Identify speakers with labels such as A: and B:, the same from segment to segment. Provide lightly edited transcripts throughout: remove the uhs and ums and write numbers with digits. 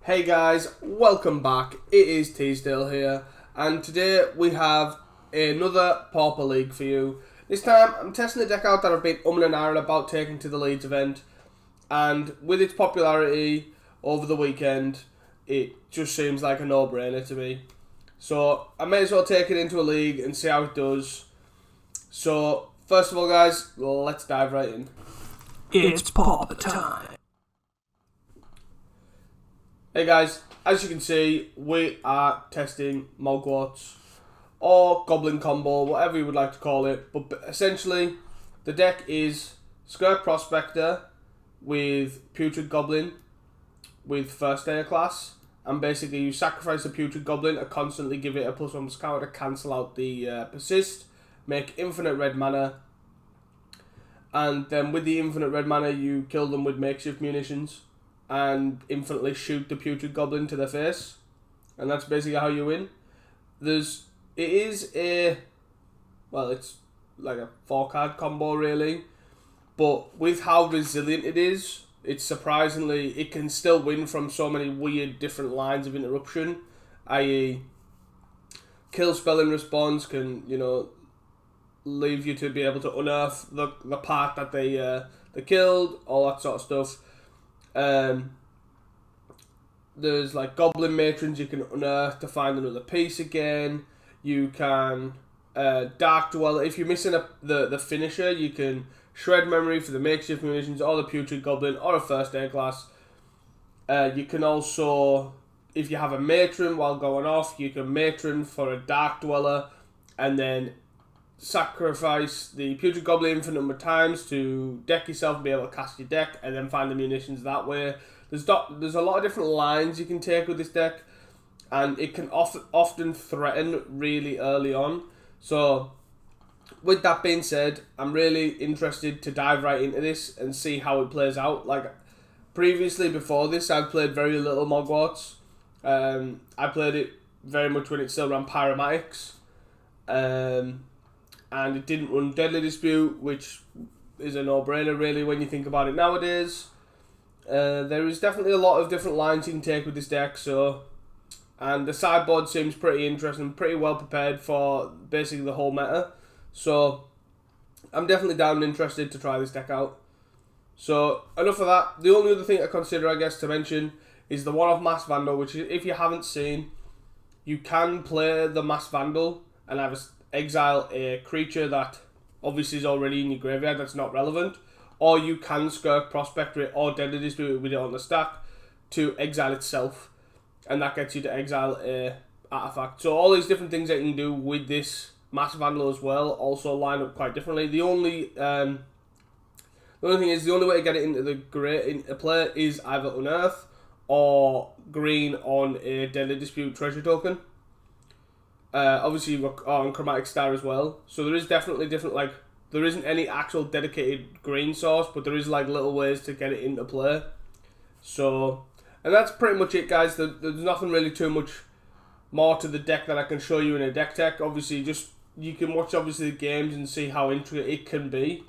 A: Hey guys, welcome back. It is Teasdale here, and today we have another Pauper League for you. This time I'm testing a deck out that I've been and ahhing about taking to the Leeds event, and with its popularity over the weekend, it just seems like a no-brainer to me. So I may as well take it into a league and see how it does. So first of all guys, let's dive right in.
B: It's Pauper time.
A: Hey guys, as you can see, we are testing Moggwarts, or Goblin Combo, whatever you would like to call it. But essentially, the deck is Skirk Prospector with Putrid Goblin with First Air class. And basically you sacrifice the Putrid Goblin to constantly give it a +1 counter to cancel out the Persist, make infinite red mana, and then with the infinite red mana you kill them with makeshift munitions and infinitely shoot the Putrid Goblin to their face, and that's basically how you win. It's like a 4-card combo really, but with how resilient it is, it can still win from so many weird different lines of interruption, i.e. kill spell in response can, leave you to be able to unearth the part that they killed, all that sort of stuff. There's like Goblin Matrons you can unearth to find another piece again. You can Dark Dweller. If you're missing the finisher, you can Shred Memory for the makeshift munitions, or the Putrid Goblin, or a First Aid class. You can also, if you have a Matron while going off, you can Matron for a Dark Dweller, and then sacrifice the Putrid Goblin infinite number of times to deck yourself and be able to cast your deck, and then find the munitions that way. There's a lot of different lines you can take with this deck, and it can often threaten really early on. So with that being said, I'm really interested to dive right into this and see how it plays out. Like previously before this, I've played very little Moggwarts. I played it very much when it still ran Pyromatics. And it didn't run Deadly Dispute, which is a no-brainer really when you think about it nowadays. There is definitely a lot of different lines you can take with this deck, and the sideboard seems pretty interesting, pretty well prepared for basically the whole meta. So I'm definitely down and interested to try this deck out. So enough of that. The only other thing I consider, I guess, to mention is the one-off Mass Vandal, which if you haven't seen, you can play the Mass Vandal and exile a creature that obviously is already in your graveyard that's not relevant, or you can Skirk Prospector it or Deadly Dispute with it on the stack to exile itself, and that gets you to exile a artifact. So all these different things that you can do with this Mass Vandal as well also line up quite differently. The only thing is, the only way to get it into play is either unearth or green on a Deadly Dispute treasure token. Obviously you've got on Chromatic Star as well, so there is definitely different, like there isn't any actual dedicated green source, but there is like little ways to get it into play. So, and that's pretty much it guys. There's nothing really too much more to the deck that I can show you in a deck tech. Obviously you can watch obviously the games and see how intricate it can be.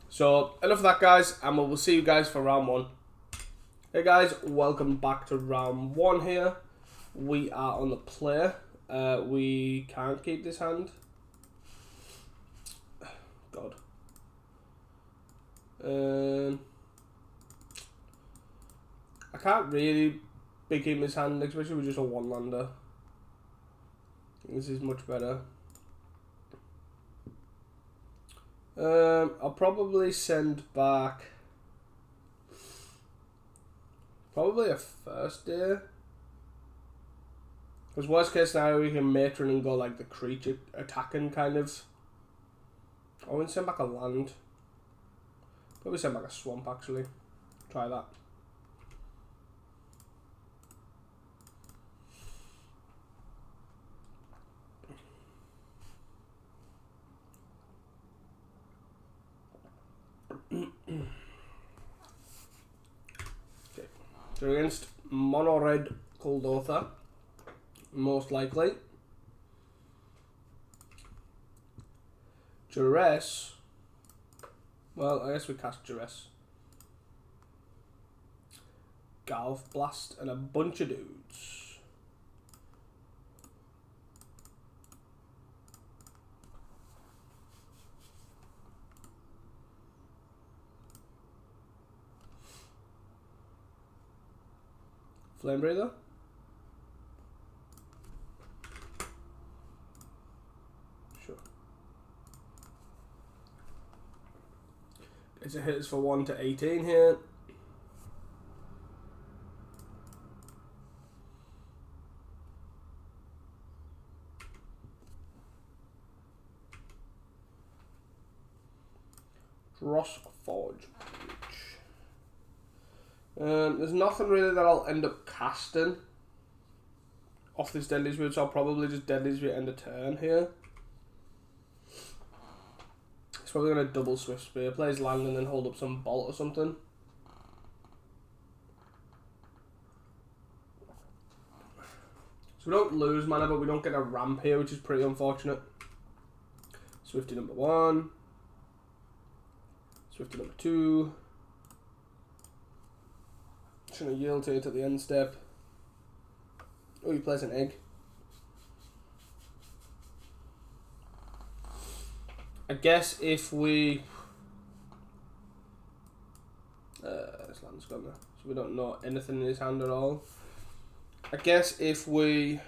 A: So enough of that guys, and we'll see you guys for round 1. Hey guys, welcome back to round 1 here. We are on the play. We can't keep this hand. God. I can't really be keeping this hand, especially with just a 1-lander. This is much better. I'll probably send back probably a First Day. Because worst case scenario, we can Matron and go like the creature attacking kind of. I wouldn't send back a land. Probably send back a swamp actually. Try that. Okay. So against Mono Red Kuldotha, most likely. Duress. Well, I guess we cast Duress. Golf Blast, and a bunch of dudes. Flame Breather. Sure. It's a hits for 1 to 18 here. Forge. There's nothing really that I'll end up casting off this Deadly Dispute, so I'll probably just Deadly Dispute end of turn here. It's probably going to double Swift Spear, plays land and then hold up some bolt or something. So we don't lose mana, but we don't get a ramp here, which is pretty unfortunate. Swifty number 1. Swifty number 2. Just going to yield to it at the end step. Oh, he plays an egg. I guess if we... this land's gone there, so we don't know anything in his hand at all. I guess if we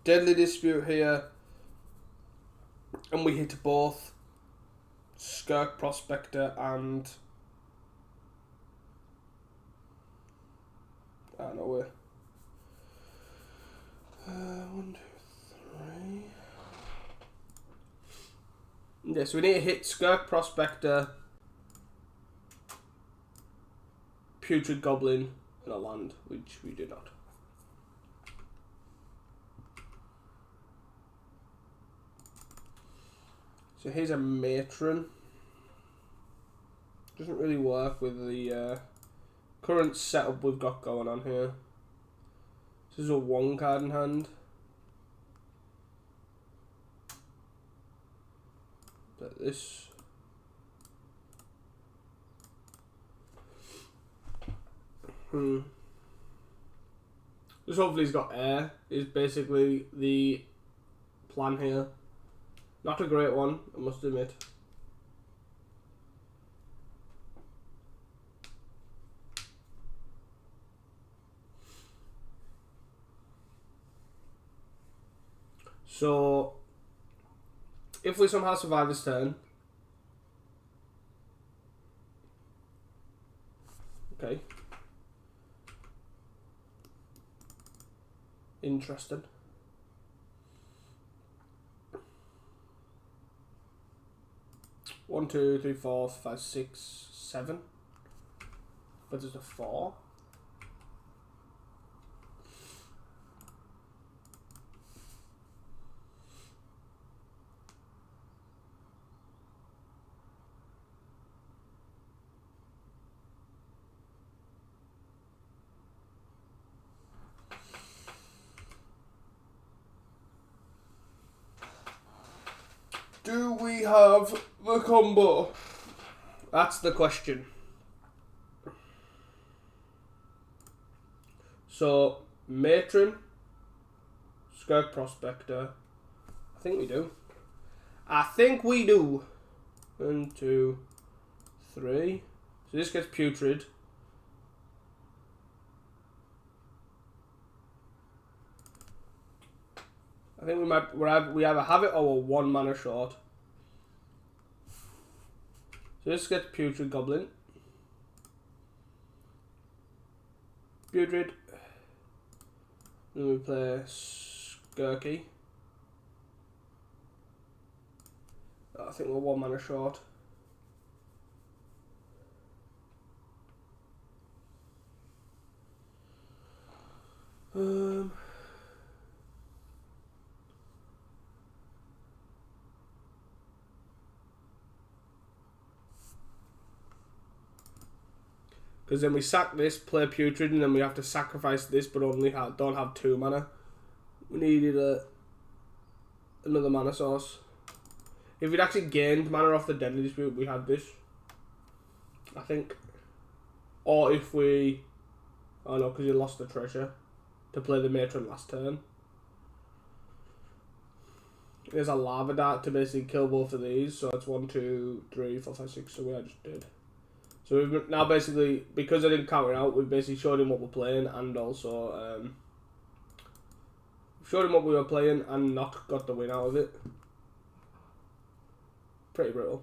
A: Deadly Dispute here and we hit both Skirk Prospector and I don't know where. 1, 2, 3. Yeah, so we need to hit Skirk Prospector, Putrid Goblin, and a land, which we do not. So here's a Matron. Doesn't really work with the current setup we've got going on here. This is a 1 card in hand. But this... This hopefully he's got air, is basically the plan here. Not a great one, I must admit. So, if we somehow survive this turn, okay, interesting. One, two, three, four, five, 6, 7. But there's a 4. Do we have the combo? That's the question. So, Matron, Skirk Prospector. I think we do. I think we do. 1, 2, 3. So this gets Putrid. I think we either have it or we're 1 mana short. So this gets Putrid Goblin. Putrid. Then we play Skirky. I think we're 1 mana short. Because then we sack this, play Putrid, and then we have to sacrifice this, but only don't have 2 mana. We needed another mana source. If we'd actually gained mana off the Deadly Dispute, we had this, I think. Or if we Oh no, because you lost the treasure to play the matron last turn. There's a lava dart to basically kill both of these, so it's 1, 2, 3, 4, 5, 6. So we just did. So we've now basically, because I didn't count it out, we've basically showed him what we're playing, and also showed him what we were playing and not got the win out of it. Pretty brutal.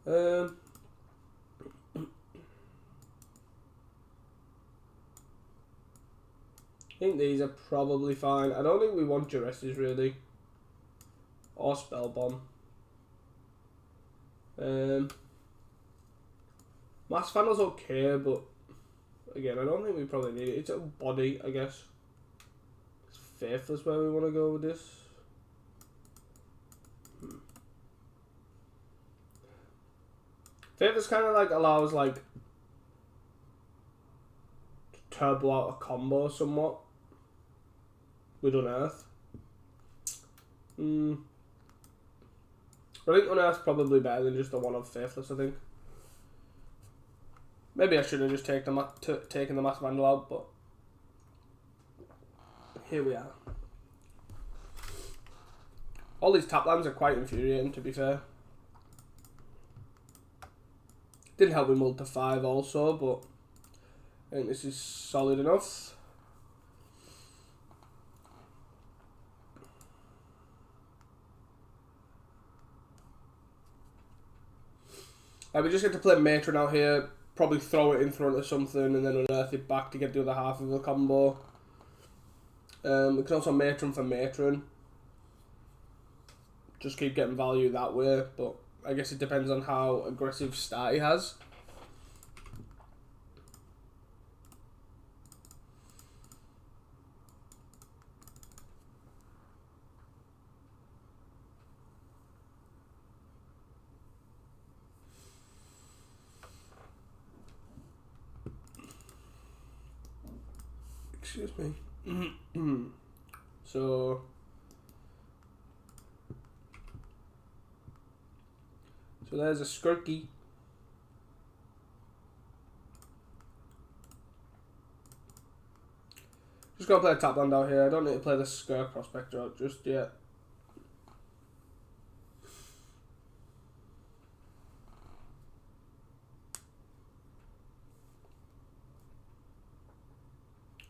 A: I think these are probably fine. I don't think we want Duresses really. Or Spell Bomb. Mass Funnel's okay, but again, I don't think we probably need it. It's a body, I guess. It's Faithless where we want to go with this. Faithless kind of like allows like to turbo out a combo somewhat with Unearth. I think Unearth's probably better than just the one of Faithless, I think. Maybe I should have just taken the Mass Vandal out, but here we are. All these tap lands are quite infuriating, to be fair. Didn't help me mull to 5 also, but I think this is solid enough. We just get to play Matron out here, probably throw it in front of something and then Unearth it back to get the other half of the combo. We can also Matron for Matron. Just keep getting value that way, but I guess it depends on how aggressive start he has. Excuse me. So there's a Skirky. Just gonna play a tap land out here. I don't need to play the Skirk Prospector out just yet.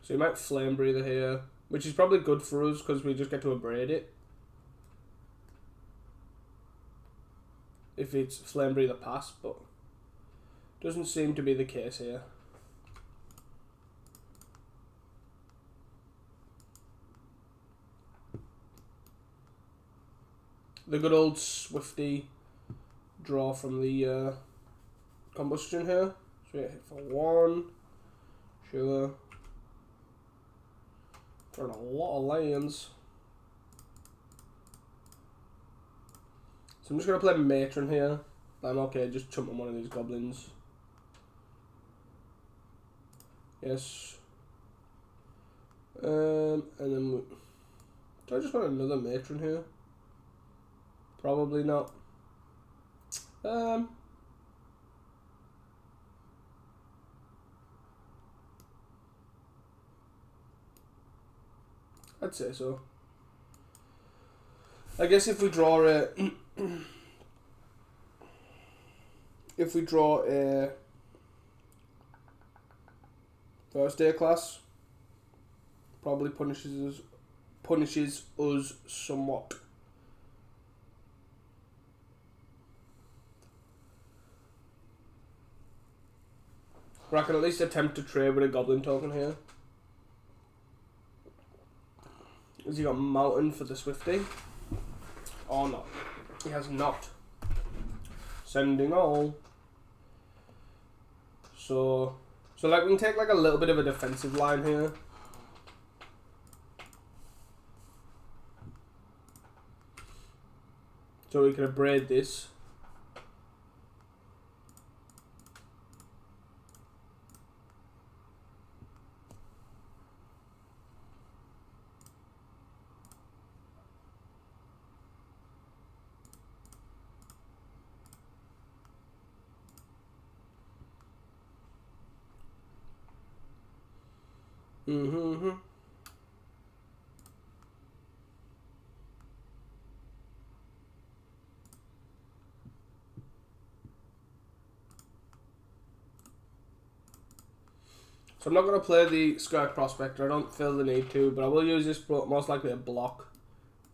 A: So you might Flame Breather here, which is probably good for us because we just get to abrade it. If it's Flame Breather pass, but doesn't seem to be the case here. The good old Swifty draw from the combustion here. So we hit for 1. Sure. Got a lot of lands. So I'm just going to play Matron here. I'm okay, just chumping one of these goblins. Yes. And then... Do I just want another Matron here? Probably not. I'd say so. I guess if we draw a... if we draw a first day class, probably punishes us somewhat. But I can at least attempt to trade with a goblin token here. Has he got Mountain for the Swifty? Or not? He has not. Sending all. So like we can take like a little bit of a defensive line here. So we can abrade this. Mm-hmm. So I'm not going to play the Scout Prospector. I don't feel the need to, but I will use this most likely a block.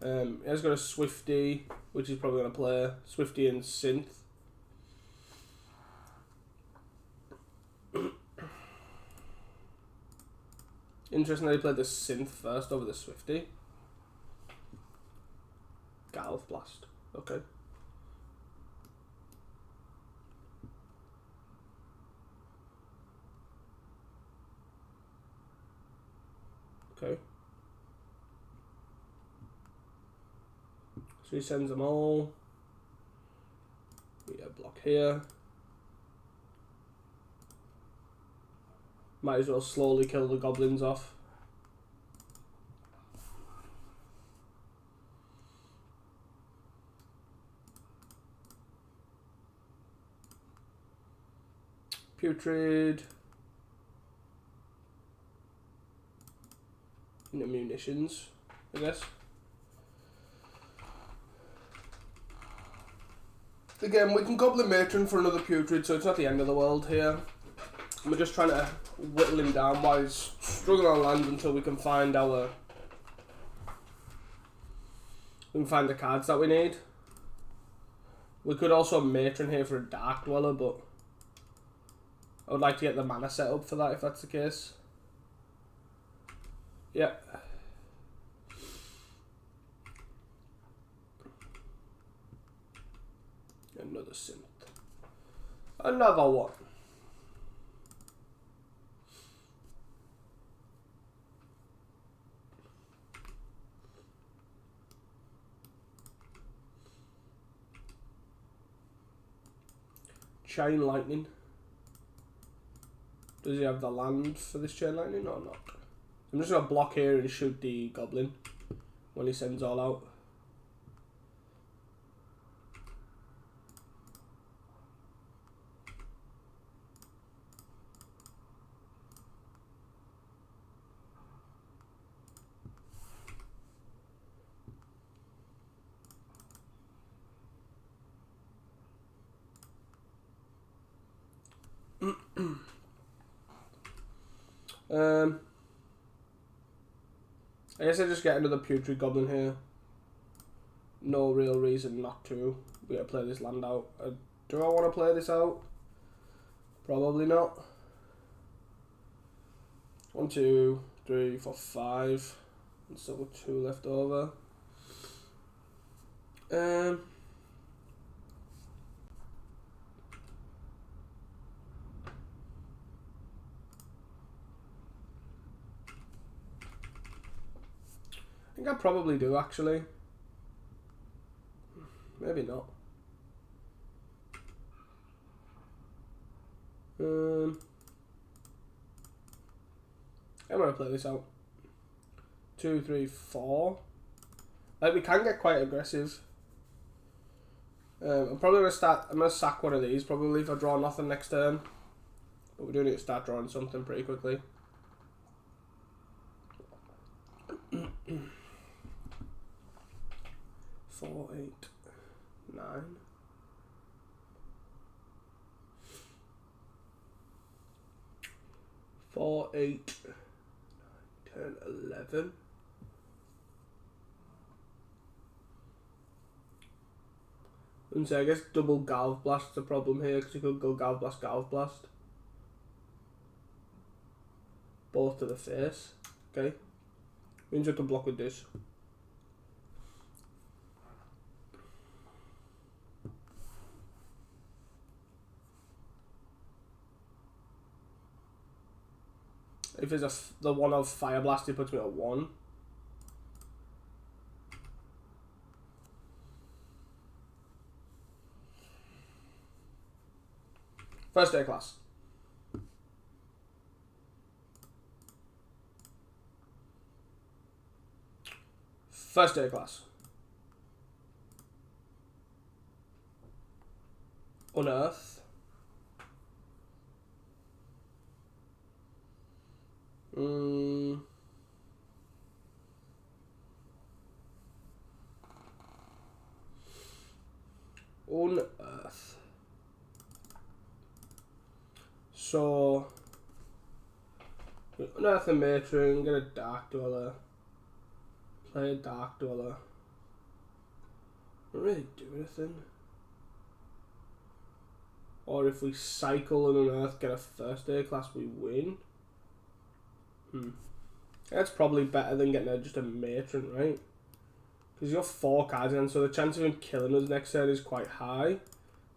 A: He's got a Swifty, which he's probably going to play. Swifty and Synth. Interesting that he played the Synth first over the Swifty. Galv Blast. Okay. Okay. So he sends them all. We have block here. Might as well slowly kill the goblins off. Putrid. No munitions, I guess. Again, we can Goblin Matron for another Putrid, so it's not the end of the world here. We're just trying to whittle him down while he's struggling on land until we can find our... We can find the cards that we need. We could also Matron here for a Dark Dweller, but I would like to get the mana set up for that if that's the case. Yeah. Another Synth. Another one. Chain Lightning. Does he have the land for this Chain Lightning or not? I'm just going to block here and shoot the Goblin when he sends all out. I guess I just get another Putrid Goblin here. No real reason not to. We gotta play this land out. Do I want to play this out? Probably not. 1, 2, 3, 4, 5. And still got 2 left over. I think I probably do actually. Maybe not. I'm gonna play this out. 2, 3, 4. Like we can get quite aggressive. I'm probably gonna start. I'm gonna sack one of these probably if I draw nothing next turn. But we do need to start drawing something pretty quickly. 4, 8, 9. 4, 8, 9, 10, 11. And so I guess double Galv Blast's a problem here because you could go Galv Blast. Both to the face. Okay. Means we can block with this. If there's the one of Fire Blast, he puts me at 1. First day class. First day class. Unearth. Unearth a matron, get a Dark Dweller. Play a Dark Dweller. Don't really do anything. Or if we cycle and unearth, get a first aid class, we win. That's probably better than getting just a matron, right? Because you've got 4 cards in, so the chance of him killing us next turn is quite high.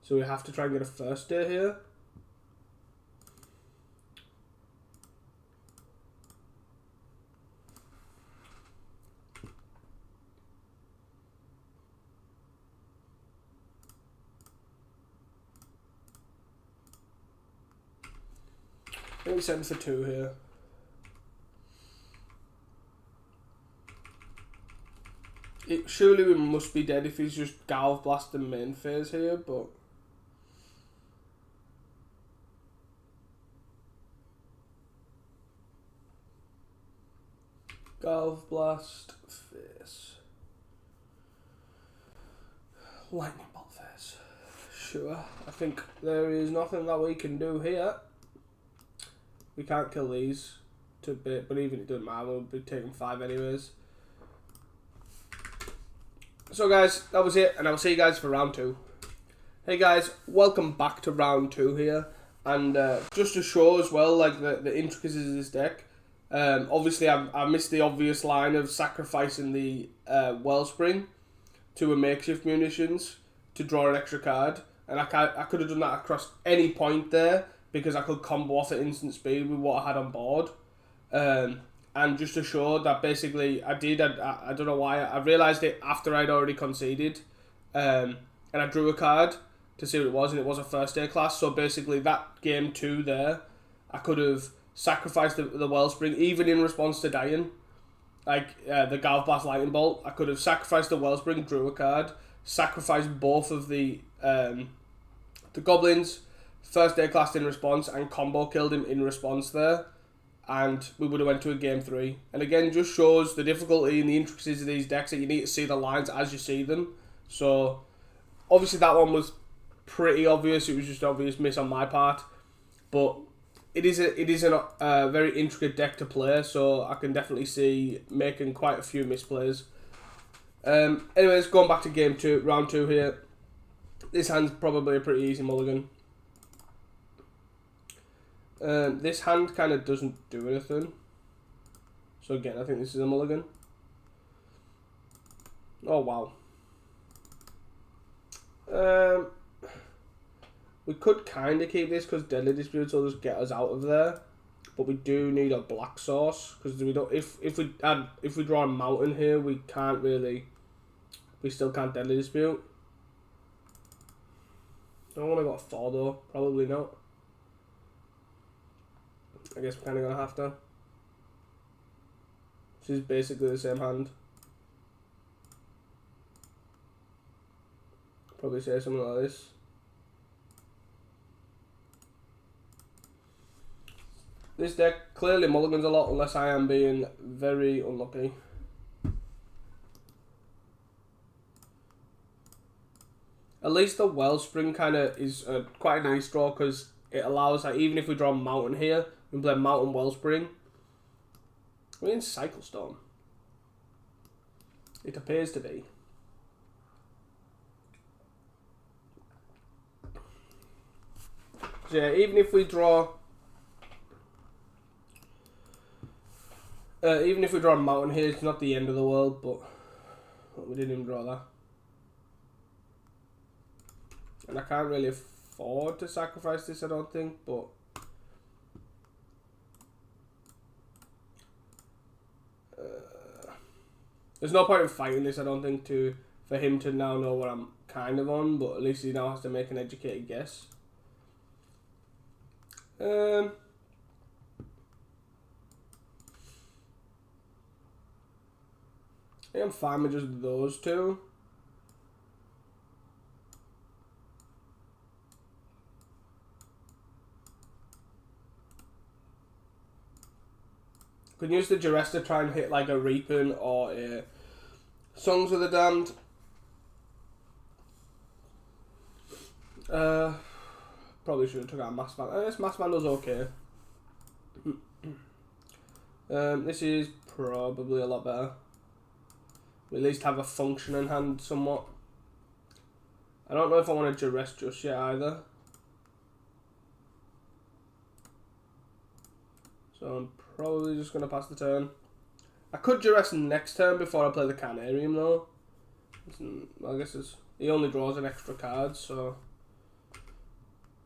A: So we have to try and get a first aid here. I think we send for 2 here. Surely we must be dead if he's just Galv Blast and main phase here, but... Galv Blast, face. Lightning Bolt face. Sure, I think there is nothing that we can do here. We can't kill these, but even it doesn't matter, we'll be taking 5 anyways. So guys, that was it, and I'll see you guys for round 2. Hey guys, welcome back to round 2 here, and just to show as well, like the intricacies of this deck. Obviously, I missed the obvious line of sacrificing the Wellspring to a makeshift munitions to draw an extra card, and I could have done that across any point there because I could combo off at instant speed with what I had on board. And just to show that basically I don't know why, I realised it after I'd already conceded, and I drew a card to see what it was, and it was a first aid class. So basically that game 2 there, I could have sacrificed the Wellspring even in response to dying, like the Galv Blast Lightning Bolt. I could have sacrificed the Wellspring, drew a card, sacrificed both of the goblins, first aid class in response, and combo killed him in response there, and we would have went to a game 3. And again, just shows the difficulty and the intricacies of these decks, that you need to see the lines as you see them. So obviously that one was pretty obvious, it was just an obvious miss on my part, but it is a very intricate deck to play, so I can definitely see making quite a few misplays. Anyways, going back to game 2, round 2 here. This hand's probably a pretty easy mulligan. This hand kind of doesn't do anything. So again, I think this is a mulligan. Oh wow. We could kind of keep this because Deadly Disputes will just get us out of there, but we do need a black source because we don't. If we draw a mountain here, we can't really. We still can't Deadly Dispute. I don't want to go 4 though. Probably not. I guess we're kind of gonna have to. This is basically the same hand. Probably say something like this. This deck clearly mulligans a lot unless I am being very unlucky. At least the Wellspring kind of is quite a nice draw because it allows, like, even if we draw a mountain here, we can play Mountain Wellspring. We're in Cycle Storm. It appears to be. So yeah, even if we draw... even if we draw a mountain here, it's not the end of the world, but we didn't even draw that. And I can't really afford to sacrifice this, I don't think, but... there's no point in fighting this, I don't think, for him to now know what I'm kind of on, but at least he now has to make an educated guess. I think I'm fine with just those two. Can use the Duress to try and hit like a Reaping or a Songs of the Damned. Probably should have took out Mass Vandal. This Mass Vandal's okay. This is probably a lot better. We at least have a function in hand somewhat. I don't know if I want to duress just yet either. So I'm probably just going to pass the turn. I could duress next turn before I play the Carnarium though. I guess he only draws an extra card, so...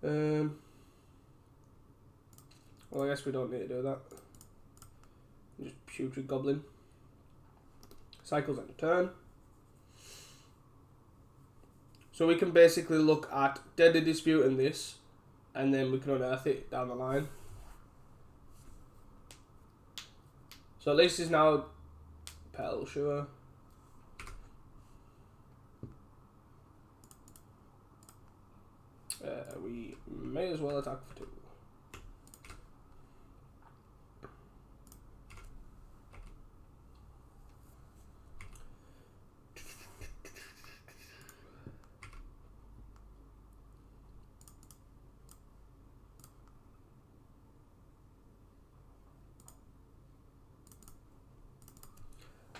A: well, I guess we don't need to do that. Just Putrid Goblin. Cycles end turn. So we can basically look at Deadly Dispute and this, and then we can unearth it down the line. So at least it's now Petal Sure. We may as well attack for 2.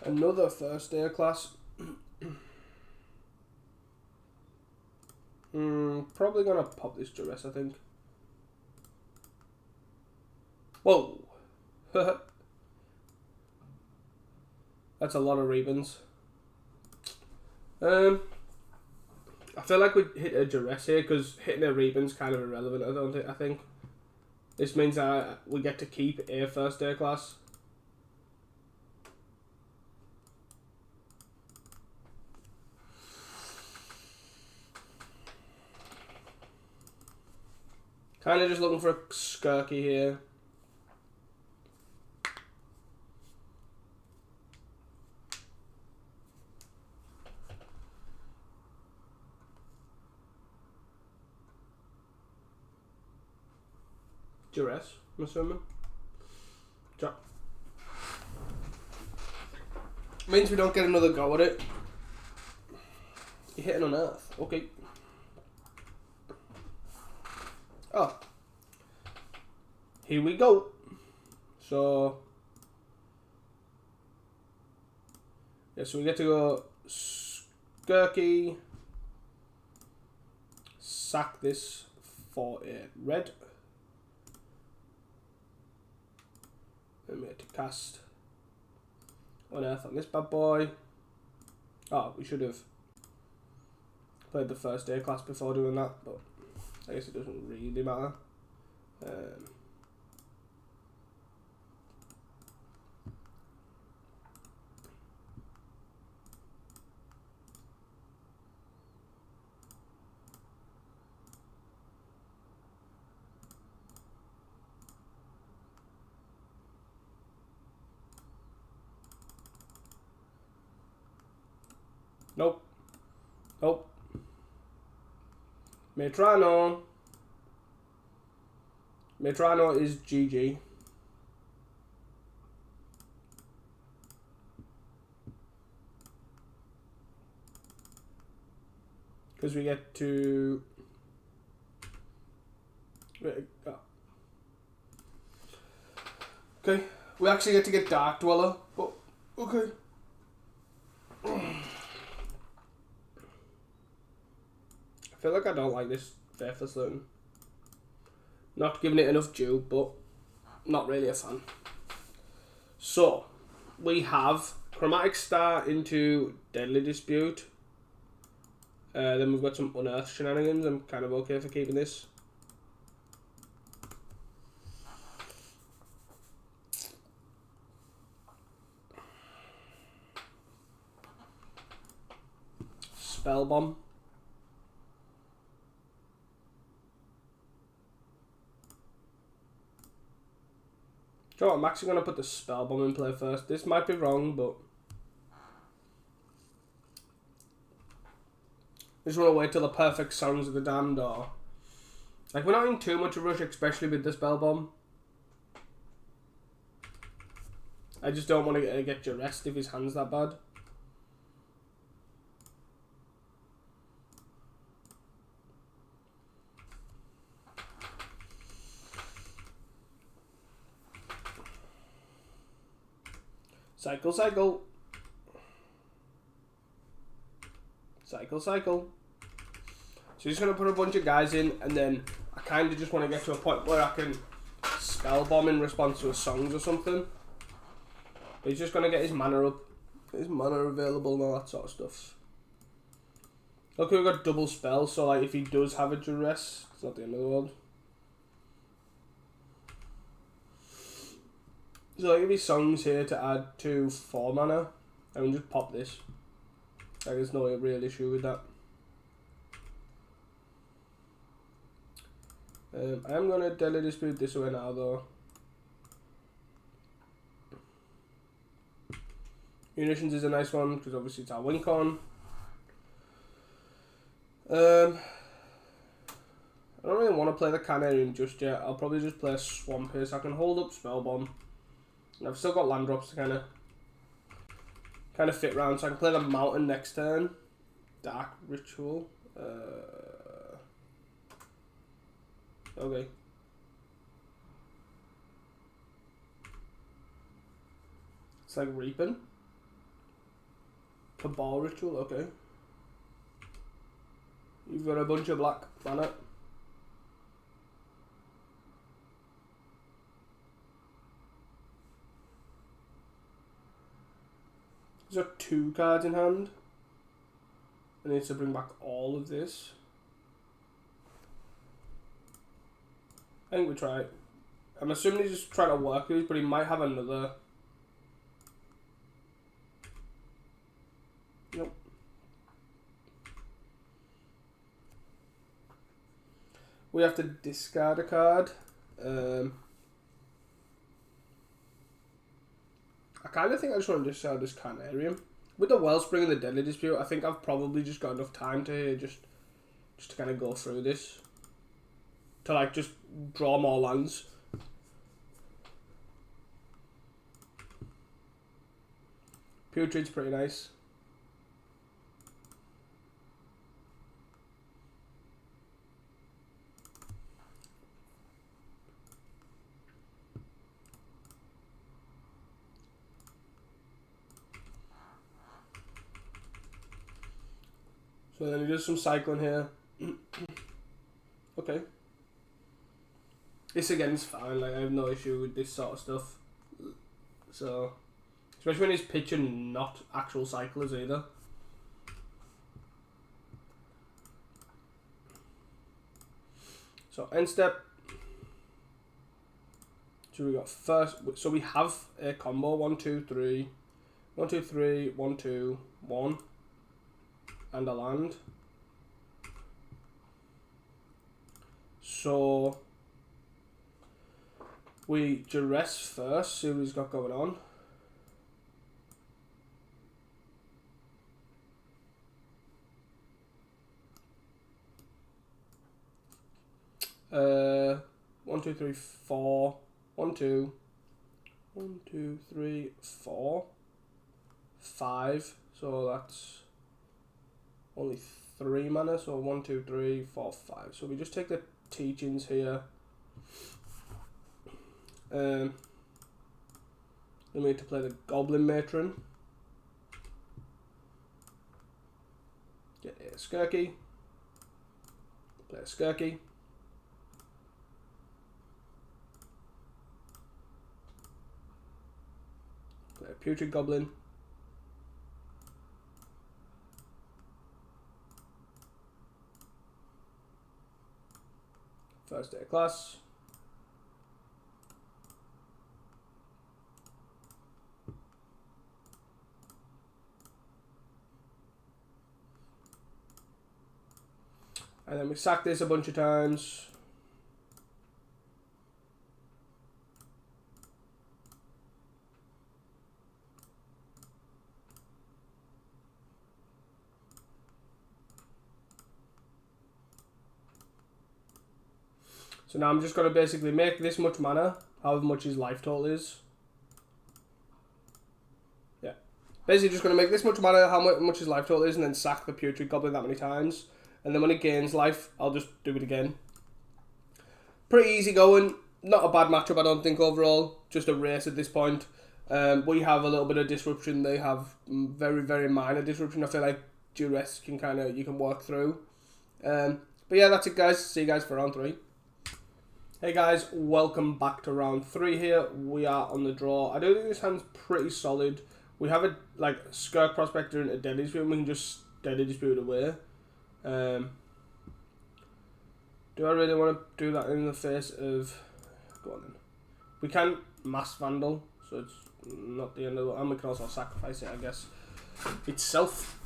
A: Another first air class. Probably gonna pop this duress, I think. Whoa! That's a lot of Rebans. I feel like we hit a duress here because hitting a Reban's kind of irrelevant. I think this means that we get to keep a first air class. Kind of just looking for a Skirky here. Duress, I'm assuming. Drop. Means we don't get another go at it. You're hitting on Earth. Okay. Oh. Here we go. So. Yeah, so we get to go Skirky. Sack this for a red. And we have to cast Unearth on this bad boy. Oh, we should have played the first air class before doing that, but I guess it doesn't really matter. Nope. Nope. Metrano. Metrano is GG. Because we get to... Okay. We actually get to get Dark Dweller. But, okay. I feel like I don't like this Faithless Luton. Not giving it enough due, but not really a fan. So, we have Chromatic Star into Deadly Dispute. Then we've got some Unearth shenanigans. I'm kind of okay for keeping this. Spell Bomb. So I'm actually going to put the Spell Bomb in play first. This might be wrong, but I just want to wait till the perfect Songs of the Damned or... Like, we're not in too much of a rush, especially with the Spell Bomb. I just don't want to get duressed if his hand's that bad. Cycle, cycle. Cycle, cycle. So just going to put a bunch of guys in, and then I kind of just want to get to a point where I can spell bomb in response to his songs or something. But he's just going to get his mana up, his mana available and all that sort of stuff. Look, we've got double spell, so like if he does have a duress, it's not the end of the world. So like if his songs here to add to 4 mana, I can just pop this. Like there's no real issue with that. I'm going to Deadly Dispute this way now though. Munitions is a nice one because obviously it's our win con. I don't really want to play the Canarian just yet. I'll probably just play a Swamp here so I can hold up Spell Bomb. And I've still got land drops to kind of fit round, so I can play the Mountain next turn. Dark Ritual. Okay. It's like Reaping. Cabal Ritual, okay. You've got a bunch of black mana. He's got 2 cards in hand. I need to bring back all of this. I think we try it. I'm assuming he's just trying to work these, but he might have another. Nope. We have to discard a card. I kind of think I just want to discard this Carnarium. With the Wellspring and the Deadly Dispute, I think I've probably just got enough time to just to kind of go through this. To like just draw more lands. Putrid's pretty nice. So then he does some cycling here. Okay. This again is fine, like I have no issue with this sort of stuff. So, especially when he's pitching not actual cyclers either. So end step. So we got first, so we have a combo 1, 2, 3. 1, 2, 3, 1, 2, 1. And a land. So we duress first, see what he's got going on. One, two, three, 4. 1, 2. 1, 2, 3, 4. 5. So that's only 3 mana, so 1, 2, 3, 4, 5. So we just take the teachings here. Then we need to play the Goblin Matron. Get a Skirky. Play a Skirky. Play a Putrid Goblin. First day of class. And then we sack this a bunch of times. So now I'm just going to basically make this much mana, however much his life total is. Yeah. Basically just going to make this much mana, how much his life total is, and then sack the Putrid Goblin that many times. And then when it gains life, I'll just do it again. Pretty easy going. Not a bad matchup, I don't think, overall. Just a race at this point. We have a little bit of disruption. They have very, very minor disruption. I feel like duress you can work through. But yeah, that's it, guys. See you guys for round 3. Hey guys, welcome back to round 3 here. We are on the draw. I do think this hand's pretty solid. We have a Skirk Prospector into Deadly Dispute, and we can just Deadly Dispute away. Do I really want to do that in the face of... Go on then. We can Mass Vandal, so it's not the end of the... And we can also sacrifice it, I guess, itself.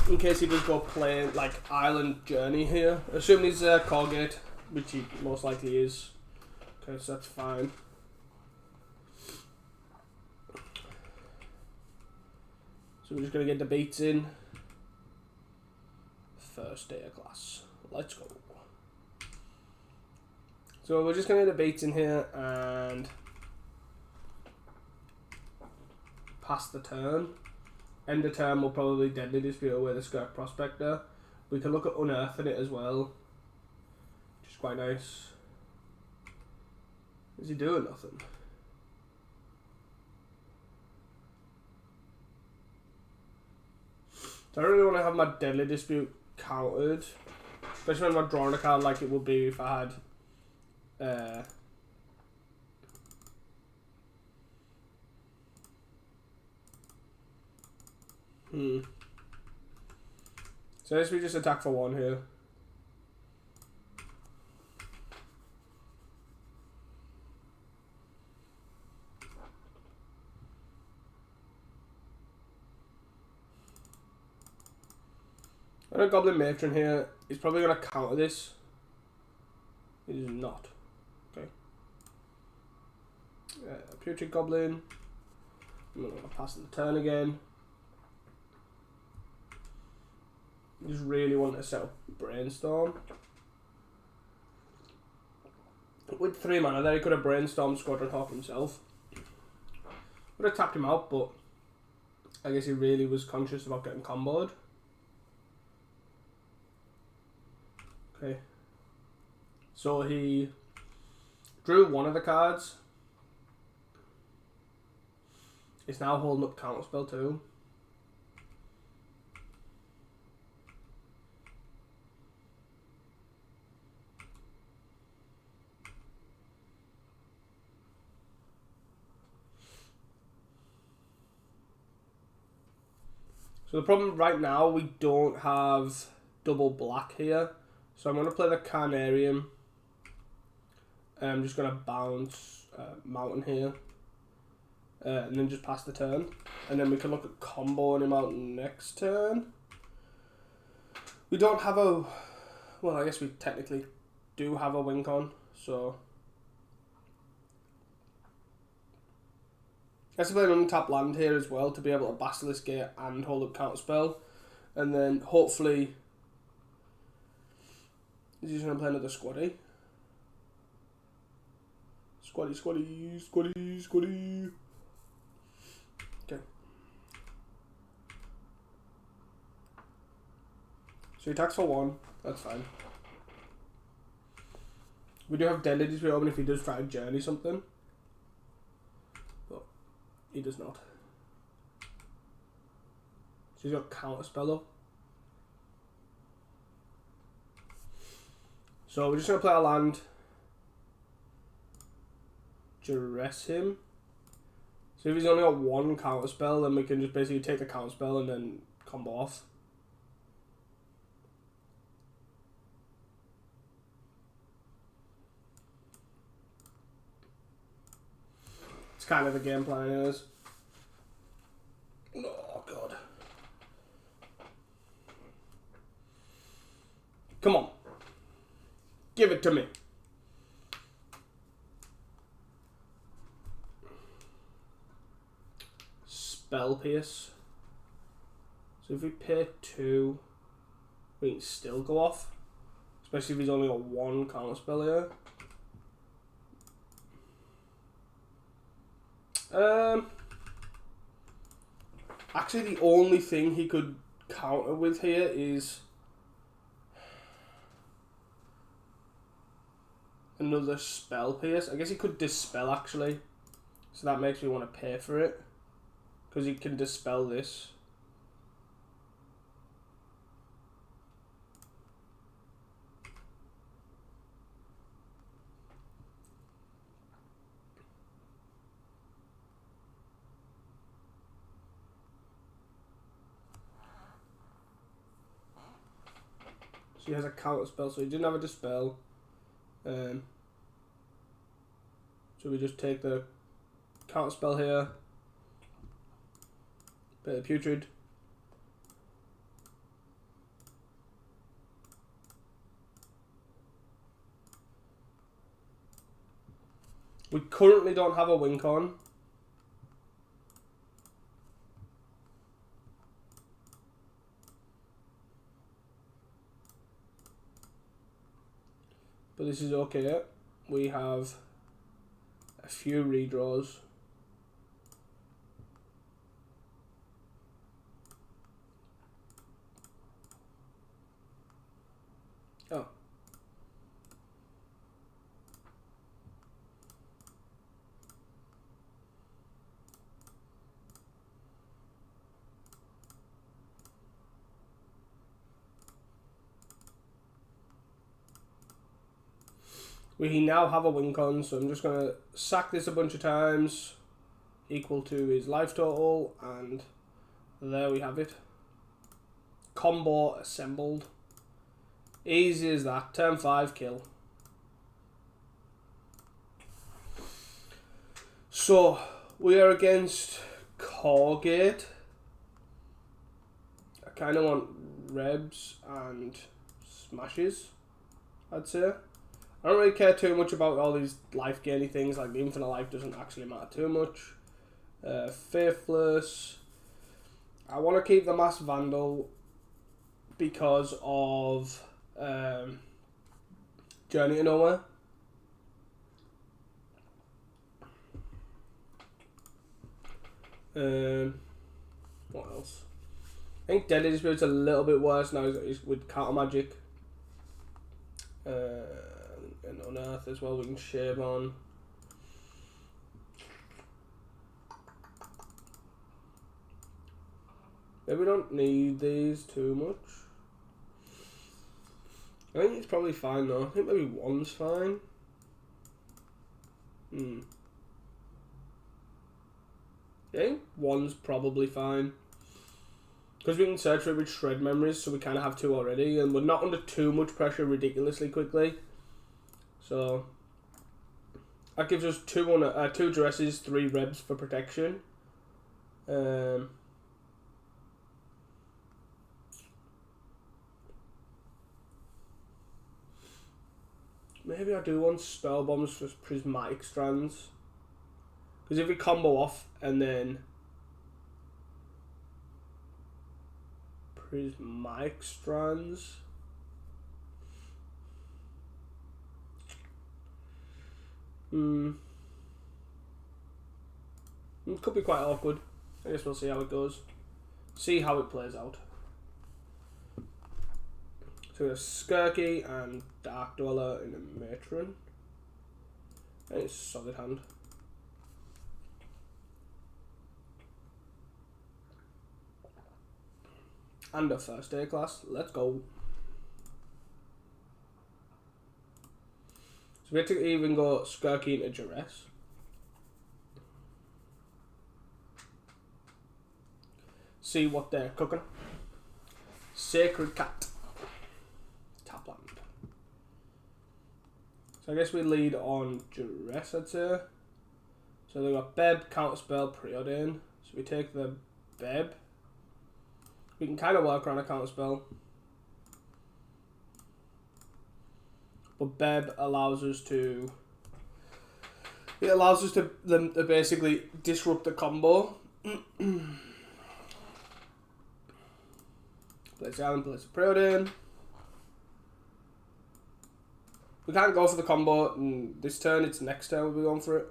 A: In case he does go play, Island Journey here. Assuming he's Corgate, which he most likely is. Okay, so that's fine. So we're just going to get the beats in. First day of class. Let's go. So we're just going to get the beats in here and pass the turn. End of turn we'll probably Deadly Dispute away the Skirk Prospector. We can look at unearthing it as well, which is quite nice. Is he doing nothing? So I don't really want to have my Deadly Dispute countered, especially when I'm drawing a card like it would be if I had So I guess we just attack for 1 here. And a Goblin Matron here. He's probably going to counter this. He is not. Okay. Putrid Goblin. I'm going to pass the turn again. Just really want to set up Brainstorm. With 3 mana there, he could have Brainstormed Squadron Hawk himself. Would have tapped him out, but I guess he really was conscious about getting comboed. Okay. So he drew 1 of the cards. He's now holding up Counterspell too. So the problem right now, we don't have double black here. So I'm going to play the Carnarium. I'm just going to bounce Mountain here. And then just pass the turn. And then we can look at comboing him out next turn. We don't have a... Well, I guess we technically do have a wink on. So... I have to play an untapped land here as well to be able to Basilisk Gate and hold up Counterspell. And then hopefully... Is he just going to play another Squaddy? Squaddy. Okay. So he attacks for 1. That's fine. We do have Deadly Dispute open if he does try to journey something. But he does not. So he's got Counterspell up. So we're just going to play our land. Duress him. So if he's only got 1 Counterspell, then we can just basically take the Counterspell and then combo off. It's kind of the game plan anyways. Oh god. Come on. Give it to me. Spell Pierce. So if we pay 2, we can still go off. Especially if he's only got 1 Counterspell here. Actually, the only thing he could counter with here is another Spell Pierce. I guess he could Dispel actually. So that makes me want to pay for it. Because he can dispel this. So he has a counter spell, so he didn't have a dispel. So we just take the counter spell here. Bit of putrid. We currently don't have a wink on. But this is okay. We have a few redraws. Oh. We now have a wink on, so I'm just going to sack this a bunch of times, equal to his life total, and there we have it. Combo assembled. Easy as that. Turn 5, kill. So, we are against Corgate. I kind of want Rebs and Smashes, I'd say. I don't really care too much about all these life gainy things, like the infinite life doesn't actually matter too much. Faithless. I want to keep the Mass Vandal because of Journey to Nowhere. What else? I think Deadly Disput's a little bit worse now with counter magic. And Unearth as well, we can shave on. Maybe we don't need these too much. I think it's probably fine though. I think maybe 1's fine. I think 1's probably fine. Because we can search for it with shred memories, so we kind of have 2 already, and we're not under too much pressure ridiculously quickly. So that gives us 2 dresses, 3 rebs for protection. Maybe I do want spell bombs for prismatic strands. Because if we combo off and then prismatic strands. It could be quite awkward. I guess we'll see how it goes. See how it plays out. So we have Skirky and Dark Dweller in a Matron. And it's solid hand. And a first day class. Let's go. So we have to even go Skirky into Duress. See what they're cooking. Sacred Cat. Tapland. So I guess we lead on Duress, I'd say. So they've got Beb, Counterspell, Preordain. So we take the Beb. We can kind of work around a Counterspell. But Beb allows us to... It allows us to basically disrupt the combo. Place the island, place the Preordain. We can't go for the combo this turn, it's next turn we'll be going for it.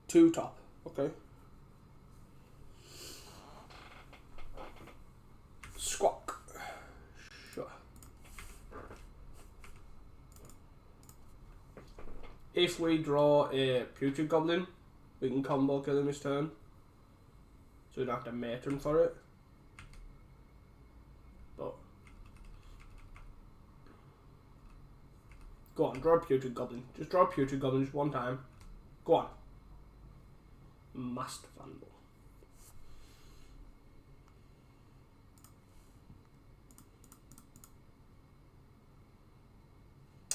A: 2 top, okay. Squawk. Sure. If we draw a Putrid Goblin, we can combo kill him this turn. So we don't have to matron for it. But go on, draw a Putrid Goblin. Just draw a Putrid Goblin just one time. Go on. Master Vandal.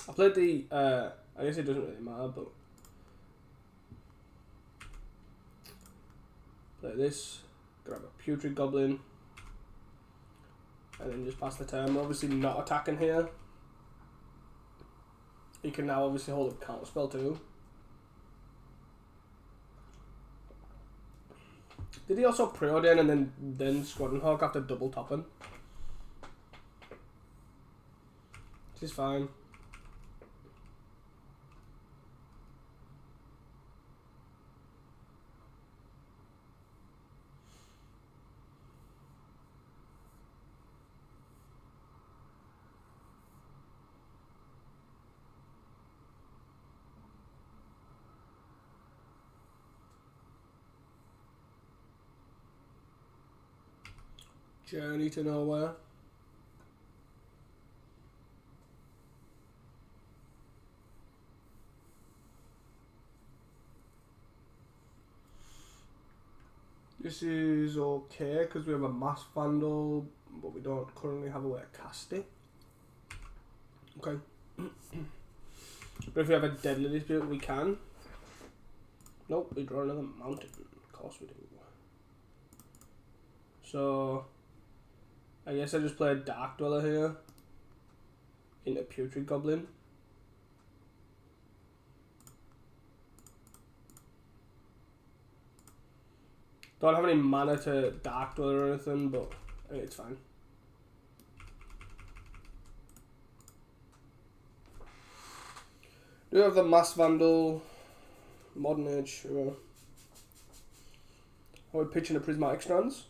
A: I played the, I guess it doesn't really matter, but play this, grab a Putrid Goblin, and then just pass the turn. We're obviously not attacking here. You can now obviously hold a counterspell too. Did he also preordain and then Squadron Hawk after double topping? Which is fine. Journey to Nowhere. This is okay because we have a Mass Vandal, but we don't currently have a way to cast it. Okay. But if we have a Deadly Dispute, we can. Nope, we draw another mountain. Of course we do. So I guess I just play a Dark Dweller here into Putrid Goblin. Don't have any mana to Dark Dweller or anything, but I mean, it's fine. Do have the Mass Vandal, Modern Age, sure. Are we pitching the Prismatic Strands?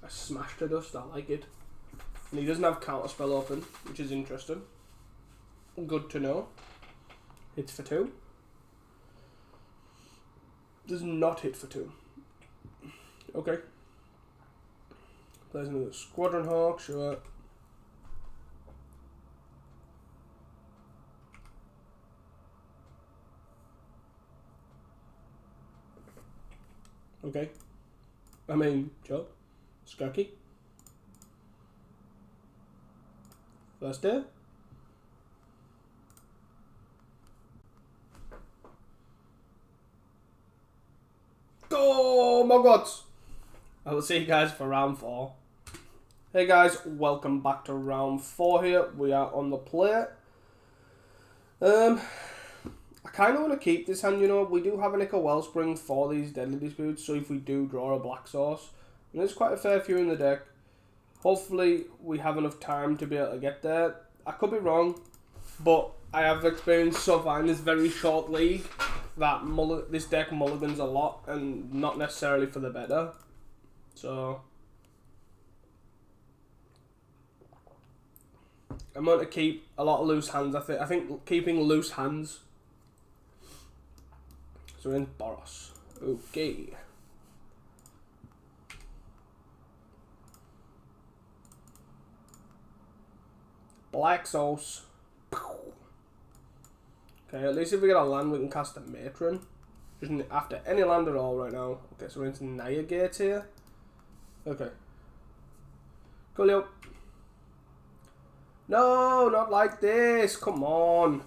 A: I smashed to dust, I like it. And he doesn't have Counterspell open, which is interesting. Good to know. Hits for 2. Does not hit for 2. Okay. Plays another Squadron Hawk, sure. Okay. I mean, job. Skirky. First day. Go Moggwarts! I will see you guys for round 4. Hey guys, welcome back to round 4 here. We are on the play. I kind of want to keep this hand, you know. We do have a Nickel Wellspring for these Deadly Disputes, so if we do draw a Black Source, and there's quite a fair few in the deck, hopefully we have enough time to be able to get there. I could be wrong, but I have experienced so far in this very short league that this deck mulligans a lot, and not necessarily for the better. So I'm going to keep a lot of loose hands. I think keeping loose hands. So we're in Boros. Okay. Black Sauce. Okay, at least if we get a land, we can cast a Matron. Just after any land at all right now. Okay, so we're into Naya Gate here. Okay. Coolio. No, not like this. Come on.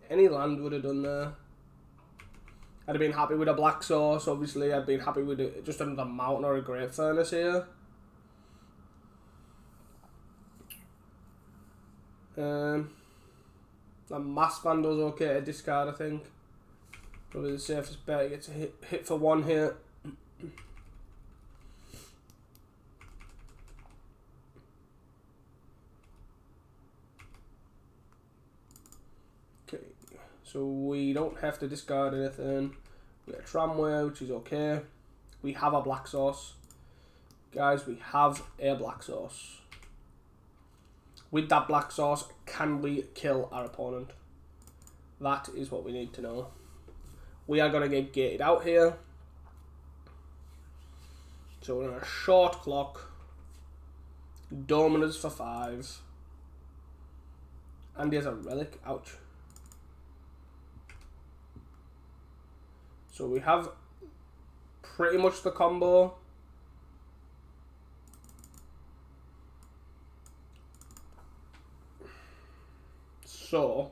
A: Any land would have done there. I'd have been happy with a Black Sauce, obviously. I'd been happy with just another Mountain or a Great Furnace here. The Mass Vandal's okay to discard, I think. Probably the safest bet. He gets a hit for 1 here. Okay, so we don't have to discard anything. We got a Tramway, which is okay. We have a Black Sauce. Guys, we have a Black Sauce. With that black sauce, can we kill our opponent? That is what we need to know. We are going to get gated out here. So we're on a short clock. Dominers for 5. And he has a relic. Ouch. So we have pretty much the combo. So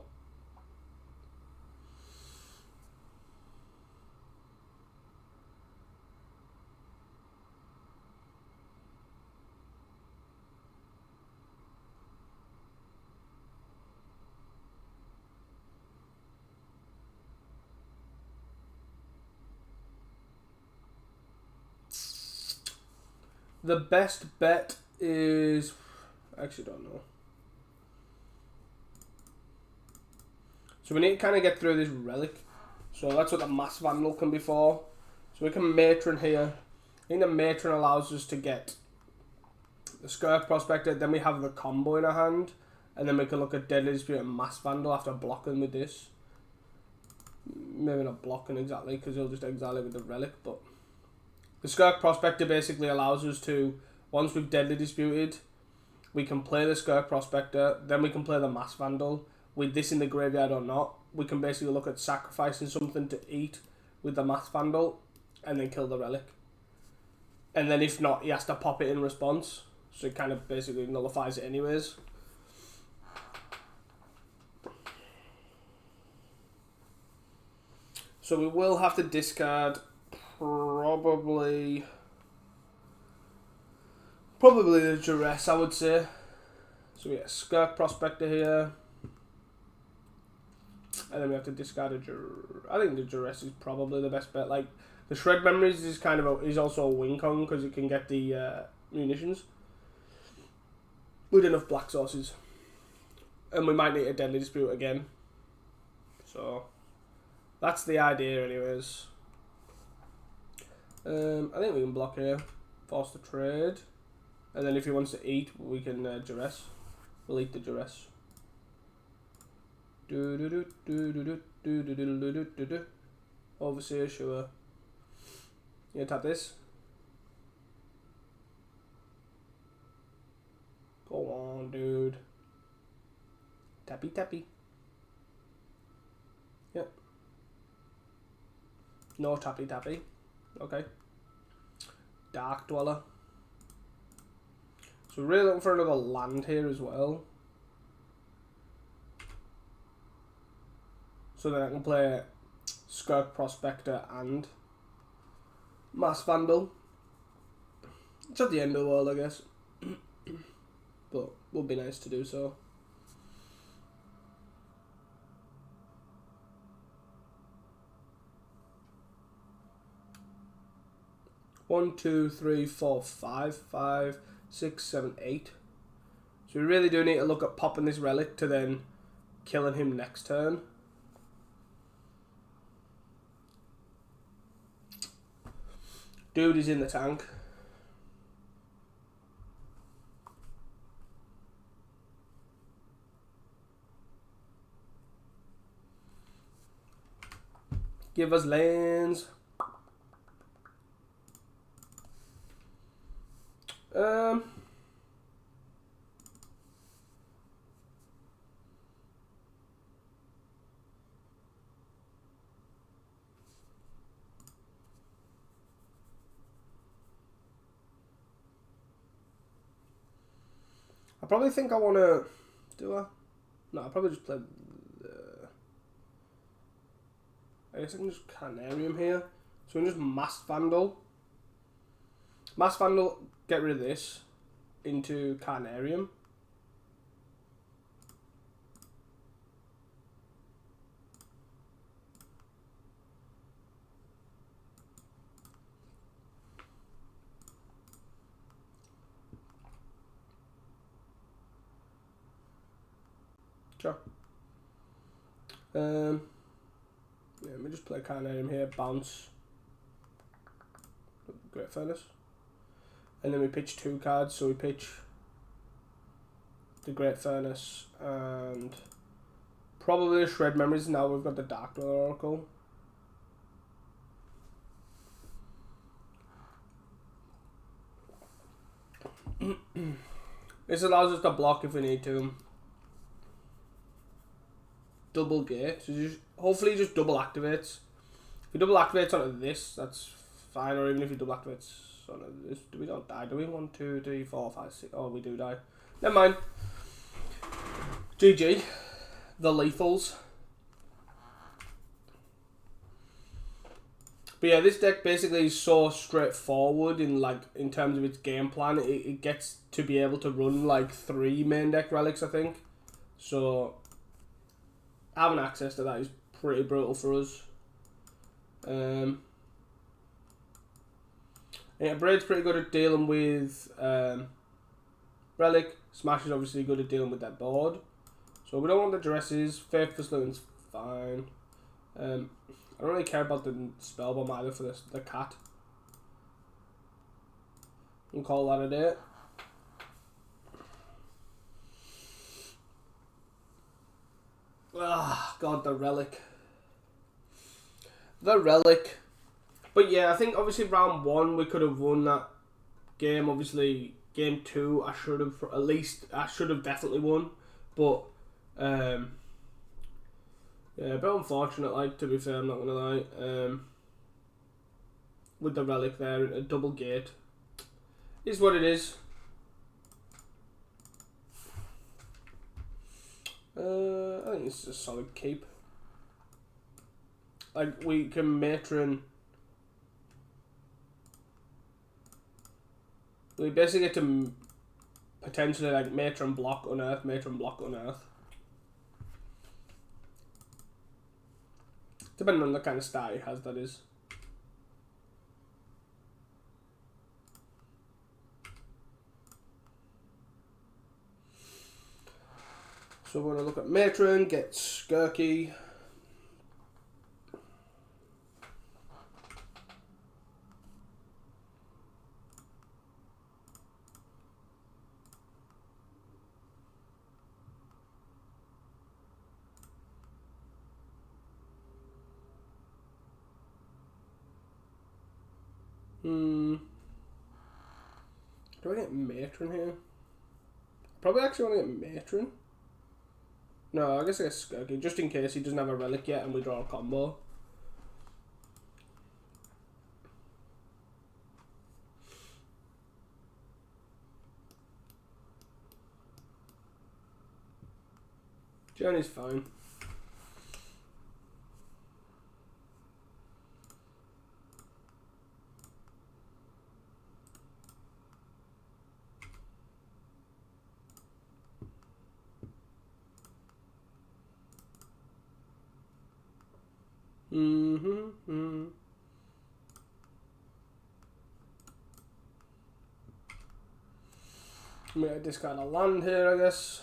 A: the best bet is, I actually don't know. So we need to kind of get through this relic. So that's what the mass vandal can be for. So we can matron here. I think the matron allows us to get the Skirk Prospector. Then we have the combo in our hand. And then we can look at Deadly Dispute and Mass Vandal after blocking with this. Maybe not blocking exactly because he'll just exile it with the relic. But the Skirk Prospector basically allows us to, once we've Deadly Disputed, we can play the Skirk Prospector. Then we can play the Mass Vandal. With this in the graveyard or not, we can basically look at sacrificing something to eat with the Mass Vandal and then kill the relic. And then if not, he has to pop it in response. So it kind of basically nullifies it anyways. So we will have to discard probably the Duress, I would say. So we get a Skirk Prospector here. And then we have to discard a I think the Duress is probably the best bet. Like, the Shred Memories is kind of is also a win con because it can get the munitions. With enough black sauces. And we might need a Deadly Dispute again. So, that's the idea anyways. I think we can block here. Force the trade. And then if he wants to eat, we can Duress. We'll eat the Duress. Overseer, sure. You gonna tap this? Go on, dude. Tappy tappy. Yep. No tappy tappy. Okay. Dark Dweller. So we're really looking for another land here as well. So then I can play Skirk Prospector and Mass Vandal. It's at the end of the world, I guess. But would be nice to do so. One, two, three, four, five, 5, 6, 7, 8. So we really do need to look at popping this relic to then killing him next turn. Dude is in the tank. Give us lands. I probably think I want to... Do I? No, I'll probably just play... I guess I can just Carnarium here. So we can just Mass Vandal. Mass Vandal, get rid of this. Into Carnarium. Sure. Yeah, let me just play Carnarium here, bounce. Great Furnace. And then we pitch 2 cards, so we pitch the Great Furnace, and probably the Shred Memories. Now we've got the Dark Oracle. This allows us to block if we need to. Double gate. So hopefully just double activates. If he double activates onto this, that's fine. Or even if he double activates onto this. We don't die, do we? 1, 2, 3, 4, 5, 6. Oh, we do die. Never mind. GG. The lethals. But yeah, this deck basically is so straightforward in terms of its game plan. It gets to be able to run like 3 main deck relics, I think. So having access to that is pretty brutal for us. Yeah, Braid's pretty good at dealing with Relic. Smash is obviously good at dealing with that board. So we don't want the dresses. Faith for Saloon's fine. I don't really care about the Spellbomb either for the cat. We'll call that a day. Ah, God, the Relic. The Relic. But yeah, I think obviously round 1 we could have won that game. Obviously, game 2 I should have definitely won. But yeah, a bit unfortunate, like, to be fair, I'm not gonna lie. With the Relic there, a double gate. Is what it is. I think it's a solid keep. Like, we can Matron. We basically get to potentially like Matron block Unearth, Matron block Unearth. Depending on the kind of start he has, that is. So we're going to look at Matron, get Skirky. Do I get Matron here? Probably actually want to get Matron. No, I guess I get Skirky, just in case he doesn't have a Relic yet and we draw a combo. Journey's fine. I'm gonna discard a land here, I guess.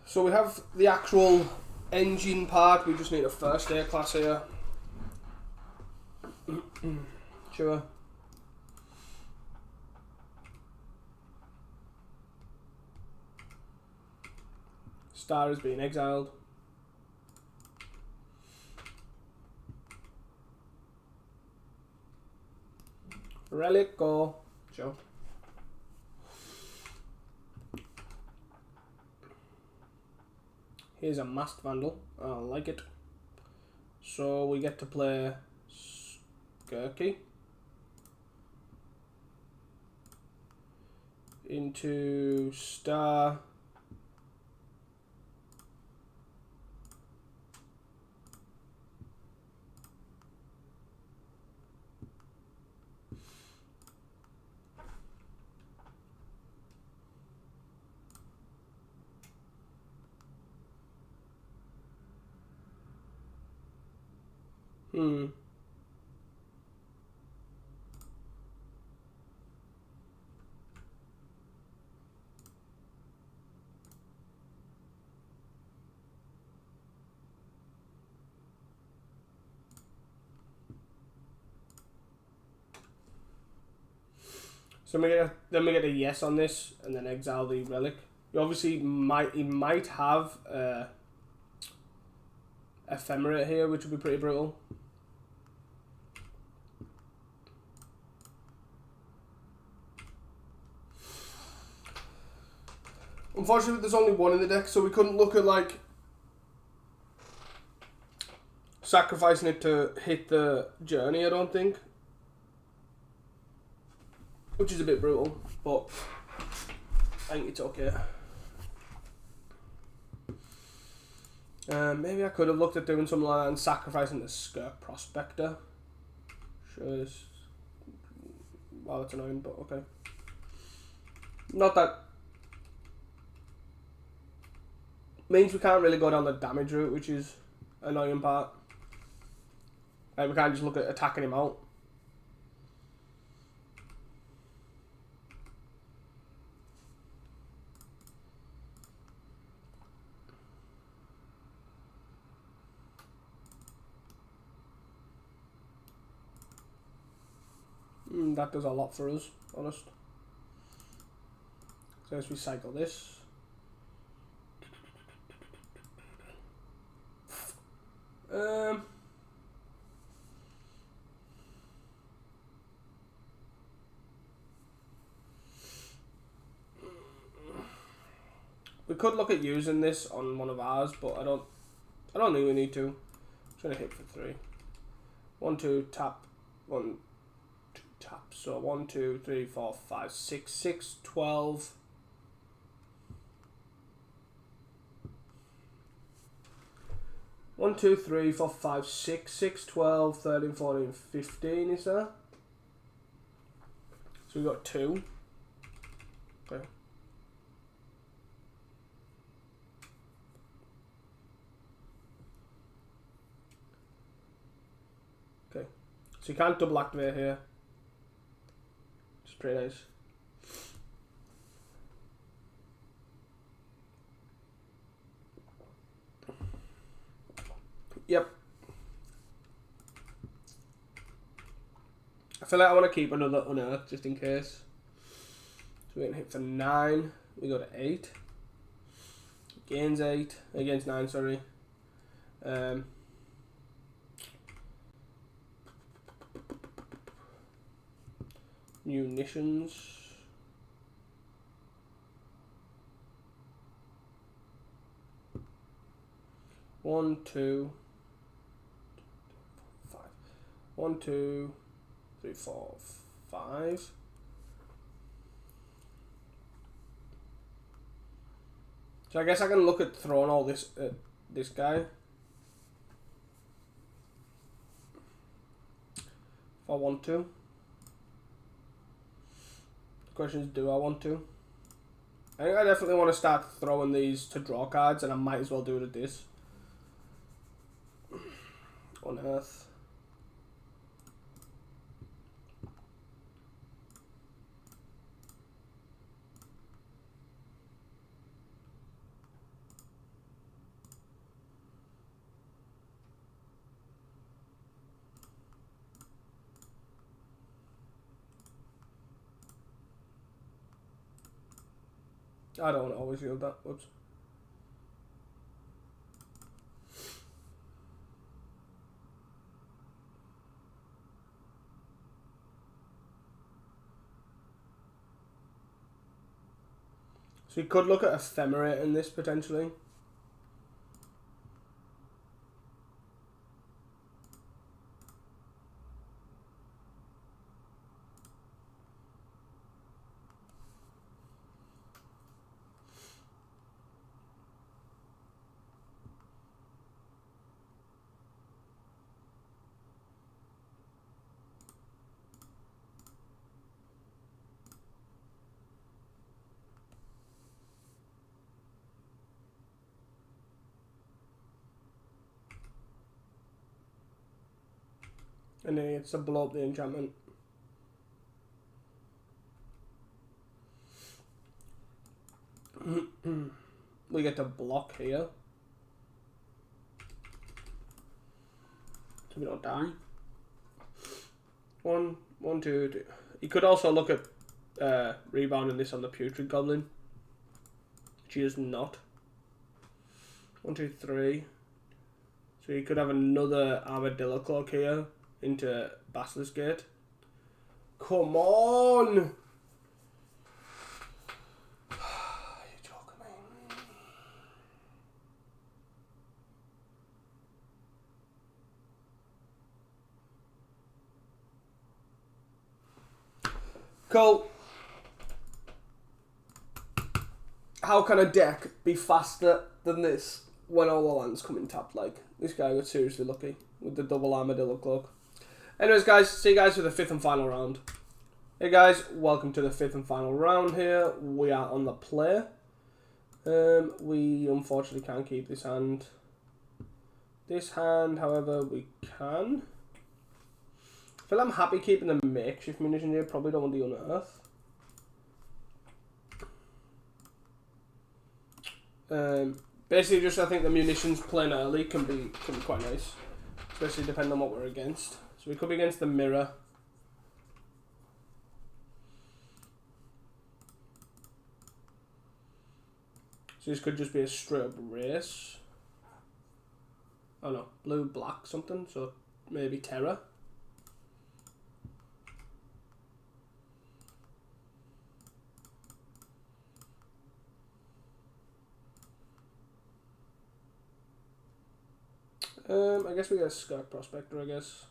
A: So we have the actual engine part. We just need a first air class here. Sure. Star is being exiled. Relic, go. Sure. Here's a Masked Vandal. I like it. So we get to play Skirky into Star. So then we get a yes on this, and then exile the relic. You obviously might have Ephemerate here, which would be pretty brutal. Unfortunately, there's only one in the deck, so we couldn't look at like sacrificing it to hit the journey, I don't think. Which is a bit brutal, but I think it's okay. Maybe I could have looked at doing something like that and sacrificing the Skirk Prospector. Sure, well, it's annoying, but okay. Not that. Means we can't really go down the damage route, which is annoying part. Like, we can't just look at attacking him out. That does a lot for us, honest. So as we cycle this. We could look at using this on one of ours, but I don't think we need to. I'm trying to hit for 3. 1, 2, tap. 1, 2, tap. So 1, 2, 3, 4, 5, 6, 6, 12. One, 2, 3, 4, 5, 6, 6, 12, 13, 14, 15, is there? So we got 2. Okay. Okay. So you can't double activate here. It's pretty nice. Yep. I feel like I want to keep another Unearth just in case. So we're going to hit for 9. We go to 8. Gains 8. Against 9, sorry. Munitions. One, 2, 5. 1, 2, 3, 4, 5. So I guess I can look at throwing all this at this guy. If I want to. The question is, do I want to? I think I definitely want to start throwing these to draw cards, and I might as well do it at this. Unearth. I don't want to always yield that. Whoops. So you could look at Ephemerate in this potentially. And then it's to blow up the enchantment. We get to block here. So we don't die. 1, 1, 2, 2. You could also look at rebounding this on the Putrid Goblin. She is not. 1, 2, 3. So you could have another Armadillo Cloak here into Basilisk Gate. Come on! You're joking me. Cool. How can a deck be faster than this when all the lands come in tapped? Like, this guy got seriously lucky with the double Armadillo Cloak. Anyways, guys, see you guys for the 5th and final round. Hey guys, welcome to the 5th and final round here. We are on the play. We unfortunately can't keep this hand. This hand, however, we can. I feel I'm happy keeping the makeshift munition here. Probably don't want the Unearth. Basically, just I think the munitions playing early can be quite nice, especially depending on what we're against. So we could be against the mirror. So this could just be a straight up race. Oh no, blue, black, something. So maybe terror. I guess we get a Skirk Prospector, I guess.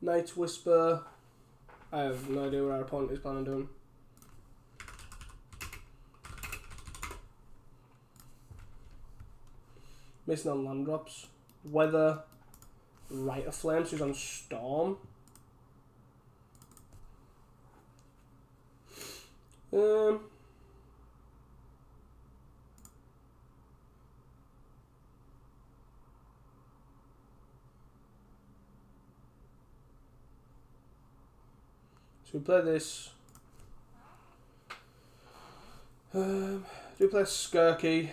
A: Night's Whisper. I have no idea what our opponent is planning on doing. Missing on land drops. Weather. Rite of Flame, so he's on Storm. So we play this. Do we play Skirky?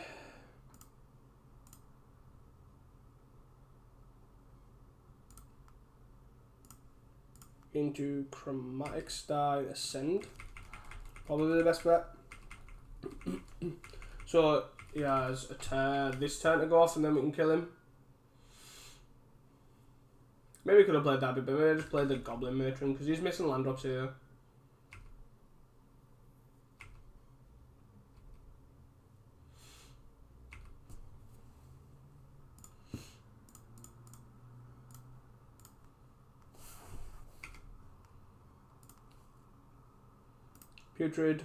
A: Into Chromatic Star Ascend. Probably the best bet. So he has a turn, this turn to go off, and then we can kill him. Maybe we could have played that bit, but maybe I just played the Goblin Matron because he's missing land drops here. Putrid.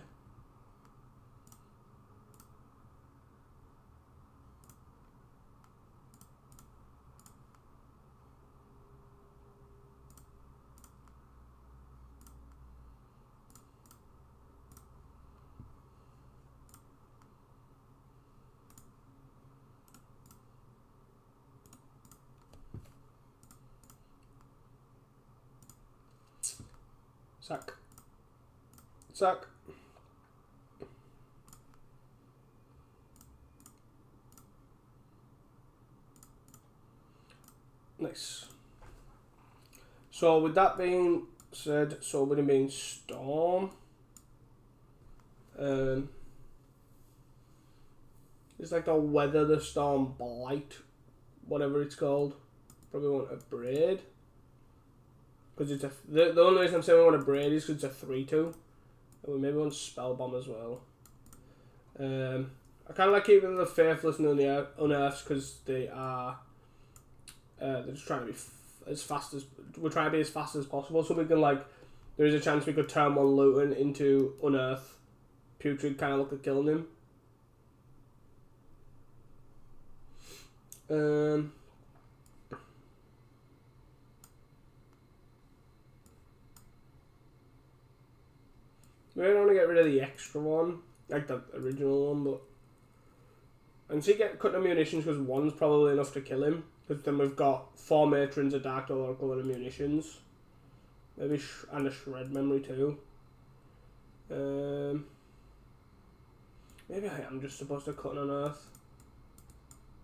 A: Sack. Sack. Nice. So with that being said, so with it being Storm, it's like the Weather the Storm Blight, whatever it's called. Probably want a Braid. Because it's the only reason I'm saying we want a Braid is because it's a 3/2. And we maybe want Spell Bomb as well. I kind of like keeping the Faithless and the Unearths because they are they're just trying to be as fast as we're trying to be as fast as possible, so we can like there is a chance we could turn one Luton into Unearth. Putrid kind of look at killing him. We don't want to get rid of the extra one, like the original one, but and see cutting the munitions because one's probably enough to kill him. Because then we've got 4 Matrons, a Dark Oracle, and a munitions, maybe and a Shred Memory too. Maybe I am just supposed to cut an Unearth.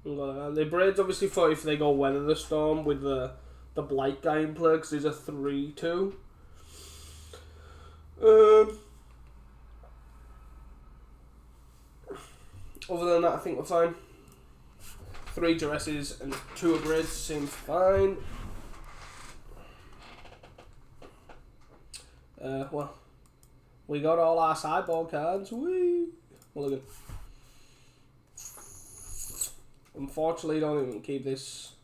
A: The Braid's obviously for if they go Weather the Storm with the the Blight guy in play because he's a 3/2. Other than that, I think we're fine. 3 duresses and 2 upgrades seems fine. Well, we got all our sideboard cards. Whee! Mulligan. Unfortunately, don't even keep this.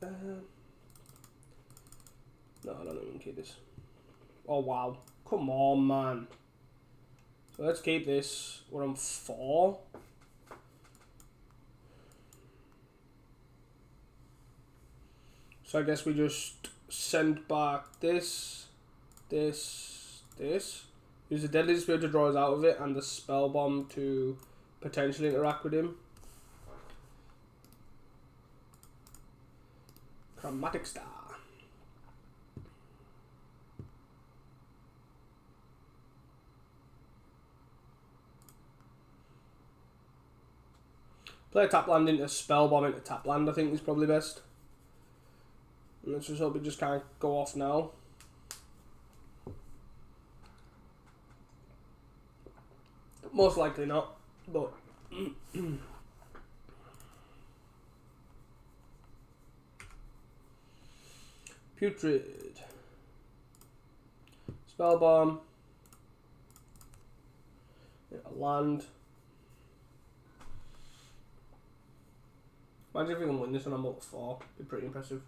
A: No, I don't even keep this. Oh wow! Come on, man. So let's keep this. We're on 4. So I guess we just send back this. Use the Deadly Dispute to draw us out of it, and the Spell Bomb to potentially interact with him. Chromatic Star. Play a tap land into Spell Bomb into tap land, I think is probably best. And let's just hope it just can't go off now. Most likely not, but Putrid. Spell Bomb. Land. Imagine if we can win this on a multi 4. Be pretty impressive.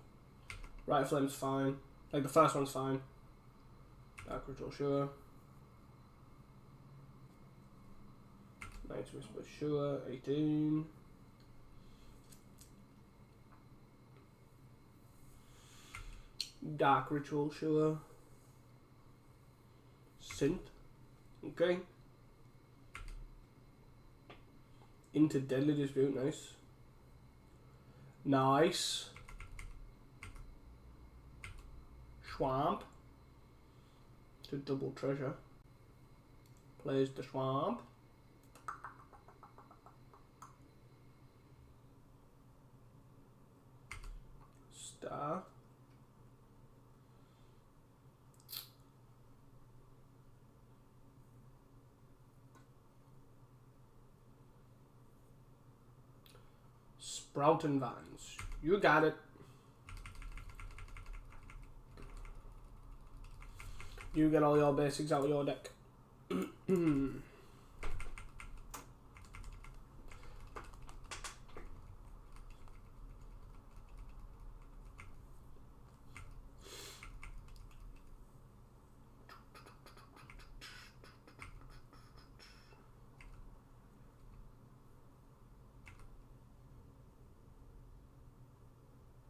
A: Right Flame's fine. Like the first one's fine. Dark Ritual, sure. Night's Whisper, sure. 18. Dark Ritual, sure. Synth. Okay. Into Deadly Dispute, nice. Nice. Swamp. To double treasure. Plays the Swamp. Star. Sprouting Vines. You got it. You get all your basics out of your deck.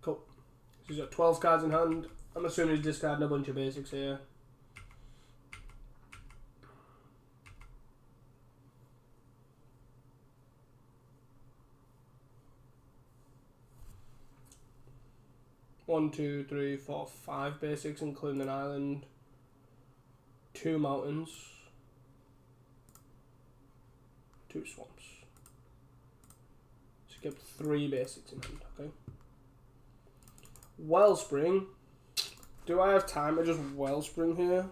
A: Cool. So he's got 12 cards in hand. I'm assuming he's discarding a bunch of basics here. One, two, three, 4, 5 basics, including an island. 2 mountains. 2 swamps. So you get 3 basics in hand, okay? Wellspring. Do I have time to just Wellspring here?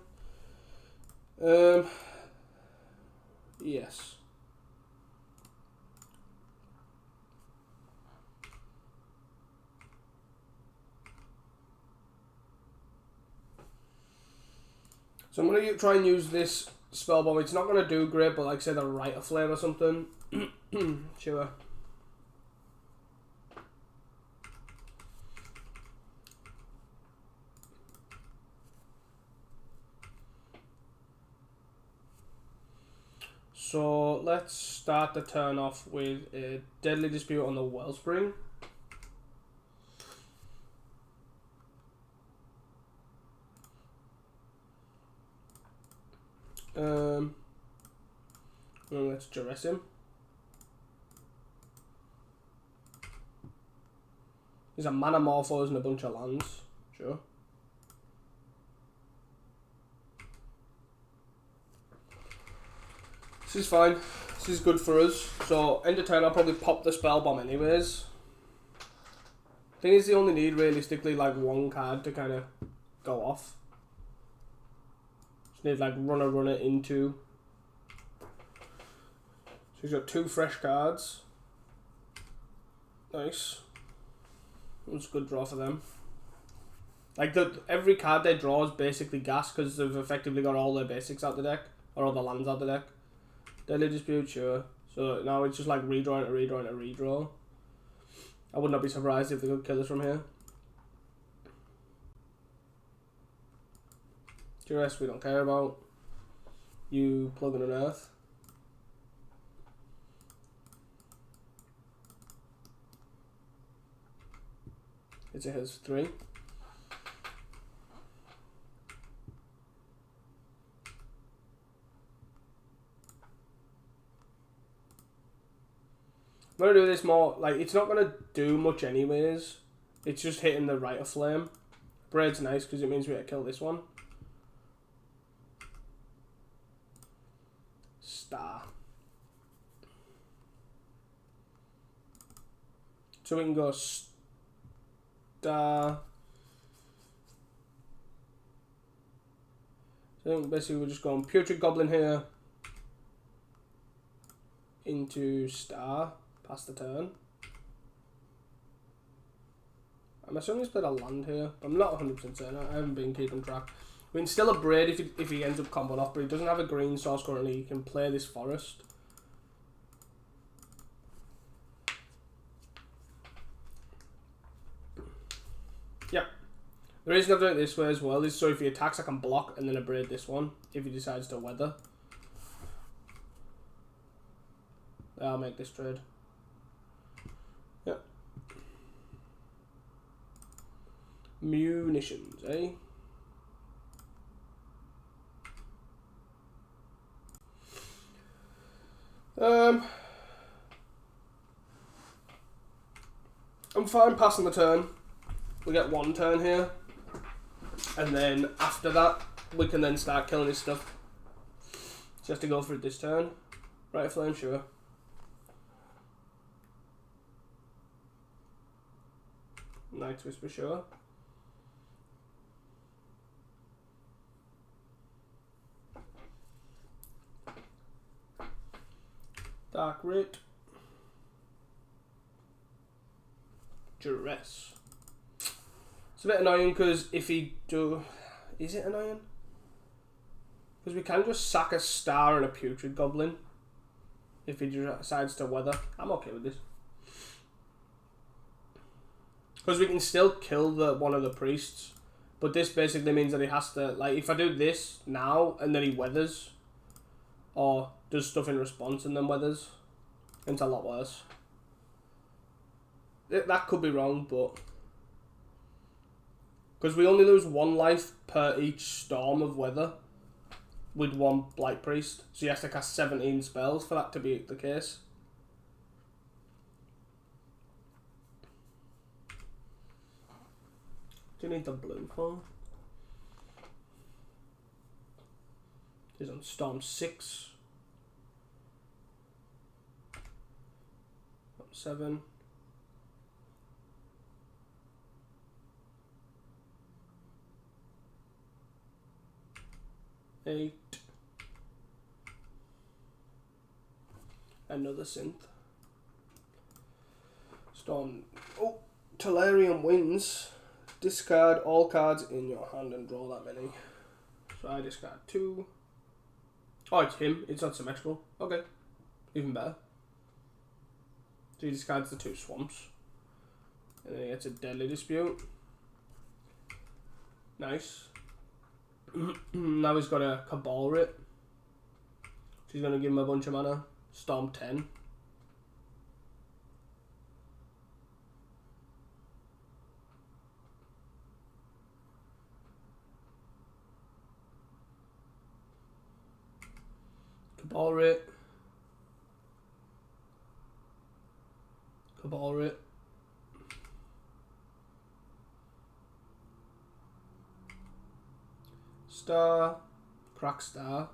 A: Yes. So I'm going to try and use this Spell Bomb. It's not going to do great, but like say the Rite of Flame or something. Sure. So let's start the turn off with a Deadly Dispute on the Wellspring. And let's duress him. There's a Mana Morphos and a bunch of lands. Sure. This is fine. This is good for us. So end of turn I'll probably pop the Spell Bomb anyways. Thing is, they only need realistically like one card to kind of go off. Just need like runner into. So he's got 2 fresh cards. Nice. That's a good draw for them. Like every card they draw is basically gas because they've effectively got all their basics out the deck or all the lands out the deck. Deadly Dispute, sure. So now it's just like redrawing to redraw to redraw. I would not be surprised if they could kill us from here. Duress we don't care about. You plug in an earth. It's a his 3. I'm going to do this more, like, it's not going to do much anyways. It's just hitting the right of flame. Braid's nice because it means we have to kill this one. Star. So we can go star. So basically we're just going Putrid Goblin here. Into star. Pass the turn. I'm assuming he's played a land here. I'm not 100% certain. I haven't been keeping track. We can still a Braid if he ends up comboing off, but he doesn't have a green source currently. He can play this forest. Yep. The reason I've done it this way as well is so if he attacks I can block and then a Braid this one if he decides to weather. I'll make this trade. Yep. Munitions, eh? I'm fine passing the turn. We get 1 turn here. And then after that, we can then start killing his stuff. Just to go for it this turn. Right, flame, sure. Night's Whisper, sure. Dark Root. Duress. It's a bit annoying because if he do... Is it annoying? Because we can just sack a star and a Putrid Goblin. If he decides to weather. I'm okay with this. Because we can still kill one of the priests. But this basically means that he has to... Like, if I do this now and then he weathers... Or does stuff in response and then weathers... It's a lot worse. That could be wrong, but... Because we only lose 1 life per each storm of weather. With 1 Blight Priest. So he has to cast 17 spells for that to be the case. Do you need the blue for? He's on Storm 6. 7. Eight. Another synth. Storm. Oh, Tolarian wins. Discard all cards in your hand and draw that many. So I discard 2. Oh, it's him. It's not symmetrical. Okay. Even better. So he discards the 2 swamps. And then he gets a Deadly Dispute. Nice. Now he's got a Cabal Writ. So he's going to give him a bunch of mana. Storm 10. Cabal Writ. Cabal Writ. Star. Crack Star.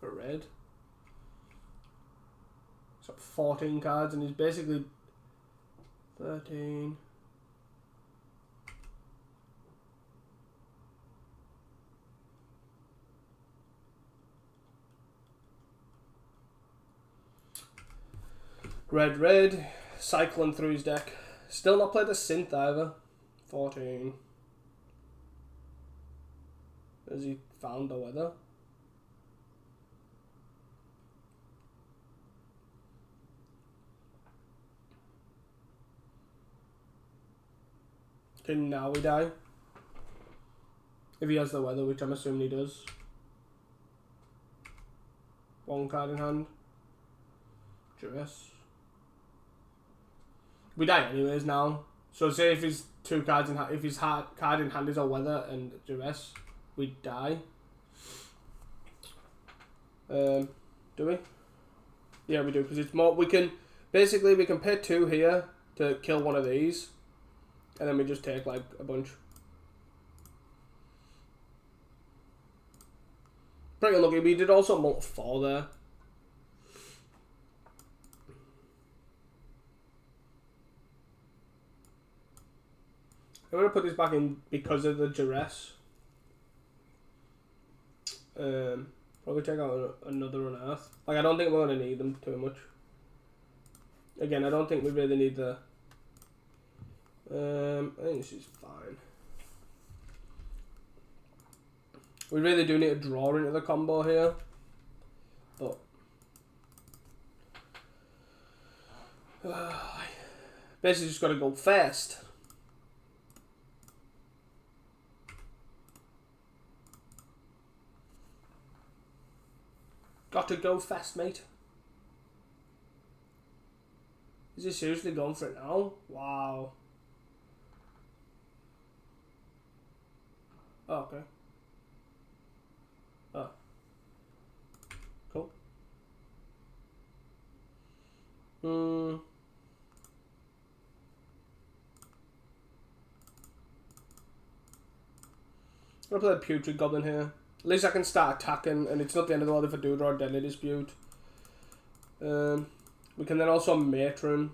A: For red. He's got 14 cards and he's basically 13. Red, cycling through his deck. Still not played a synth either. 14. Has he found the weather? Can now we die? If he has the weather, which I'm assuming he does. One card in hand. Duress. We die anyways now. So say if his two cards in hand, if his card in hand is a weather and duress, we die. Do we? Yeah, we do, because it's more. We can basically pay 2 here to kill one of these, and then we just take like a bunch. Pretty unlucky. We did also multi 4 there. I'm going to put this back in because of the duress. Probably take out another unearth. Like, I don't think we're going to need them too much. Again, I don't think we really need the... I think this is fine. We really do need to draw into the combo here. But... basically just got to go fast. Got to go fast, mate. Is he seriously going for it now? Wow. Oh, okay. Oh. Cool. I'm gonna play a Putrid Goblin here. At least I can start attacking, and it's not the end of the world if I do draw a Deadly Dispute. We can then also Matron.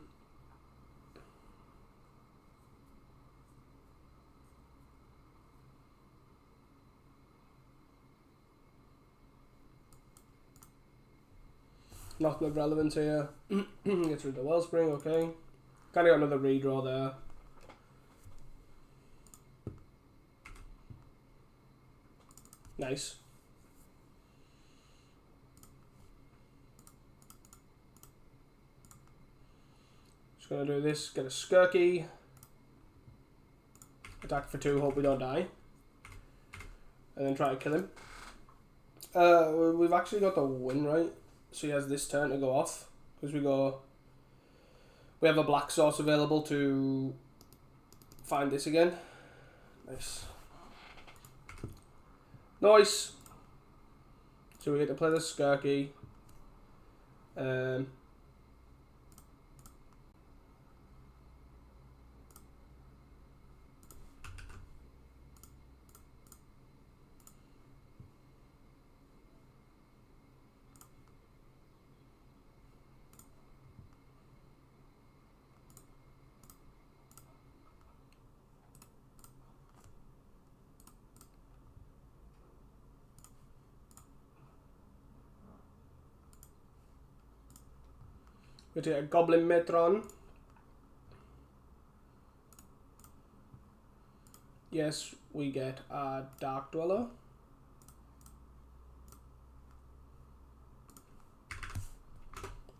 A: Nothing of relevance here. Get through the Wellspring, okay. Kind of got another redraw there. Nice. Just gonna do this, get a Skirky. Attack for 2, hope we don't die. And then try to kill him. We've actually got the win, right? So he has this turn to go off. Because we have a black source available to find this again. Nice. Nice. So we get to play the Skirky. We take a Goblin Matron. Yes, we get a Dark Dweller.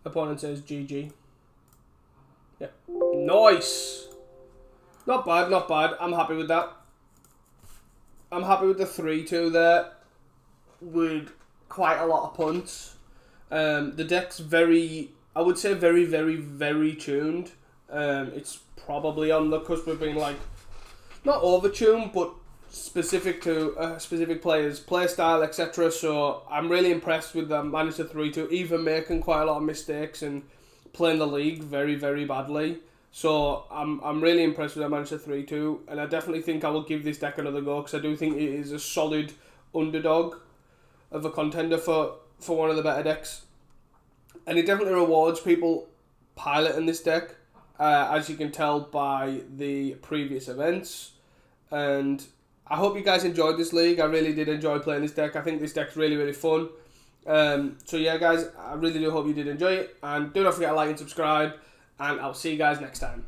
A: Opponent says GG. Yeah. Nice! Not bad, not bad. I'm happy with that. I'm happy with the 3-2 there. With quite a lot of punts. The deck's very... I would say very, very, very tuned. It's probably on the cusp of being like, not over-tuned, but specific to specific players' playstyle, etc. So I'm really impressed with them managed to 3-2, even making quite a lot of mistakes and playing the league very, very badly. So I'm really impressed with them managed to 3-2, and I definitely think I will give this deck another go because I do think it is a solid underdog of a contender for one of the better decks. And it definitely rewards people piloting this deck as you can tell by the previous events. And I hope you guys enjoyed this league. I really did enjoy playing this deck. I think this deck's really, really fun. So yeah, guys, I really do hope you did enjoy it. And do not forget to like and subscribe. And I'll see you guys next time.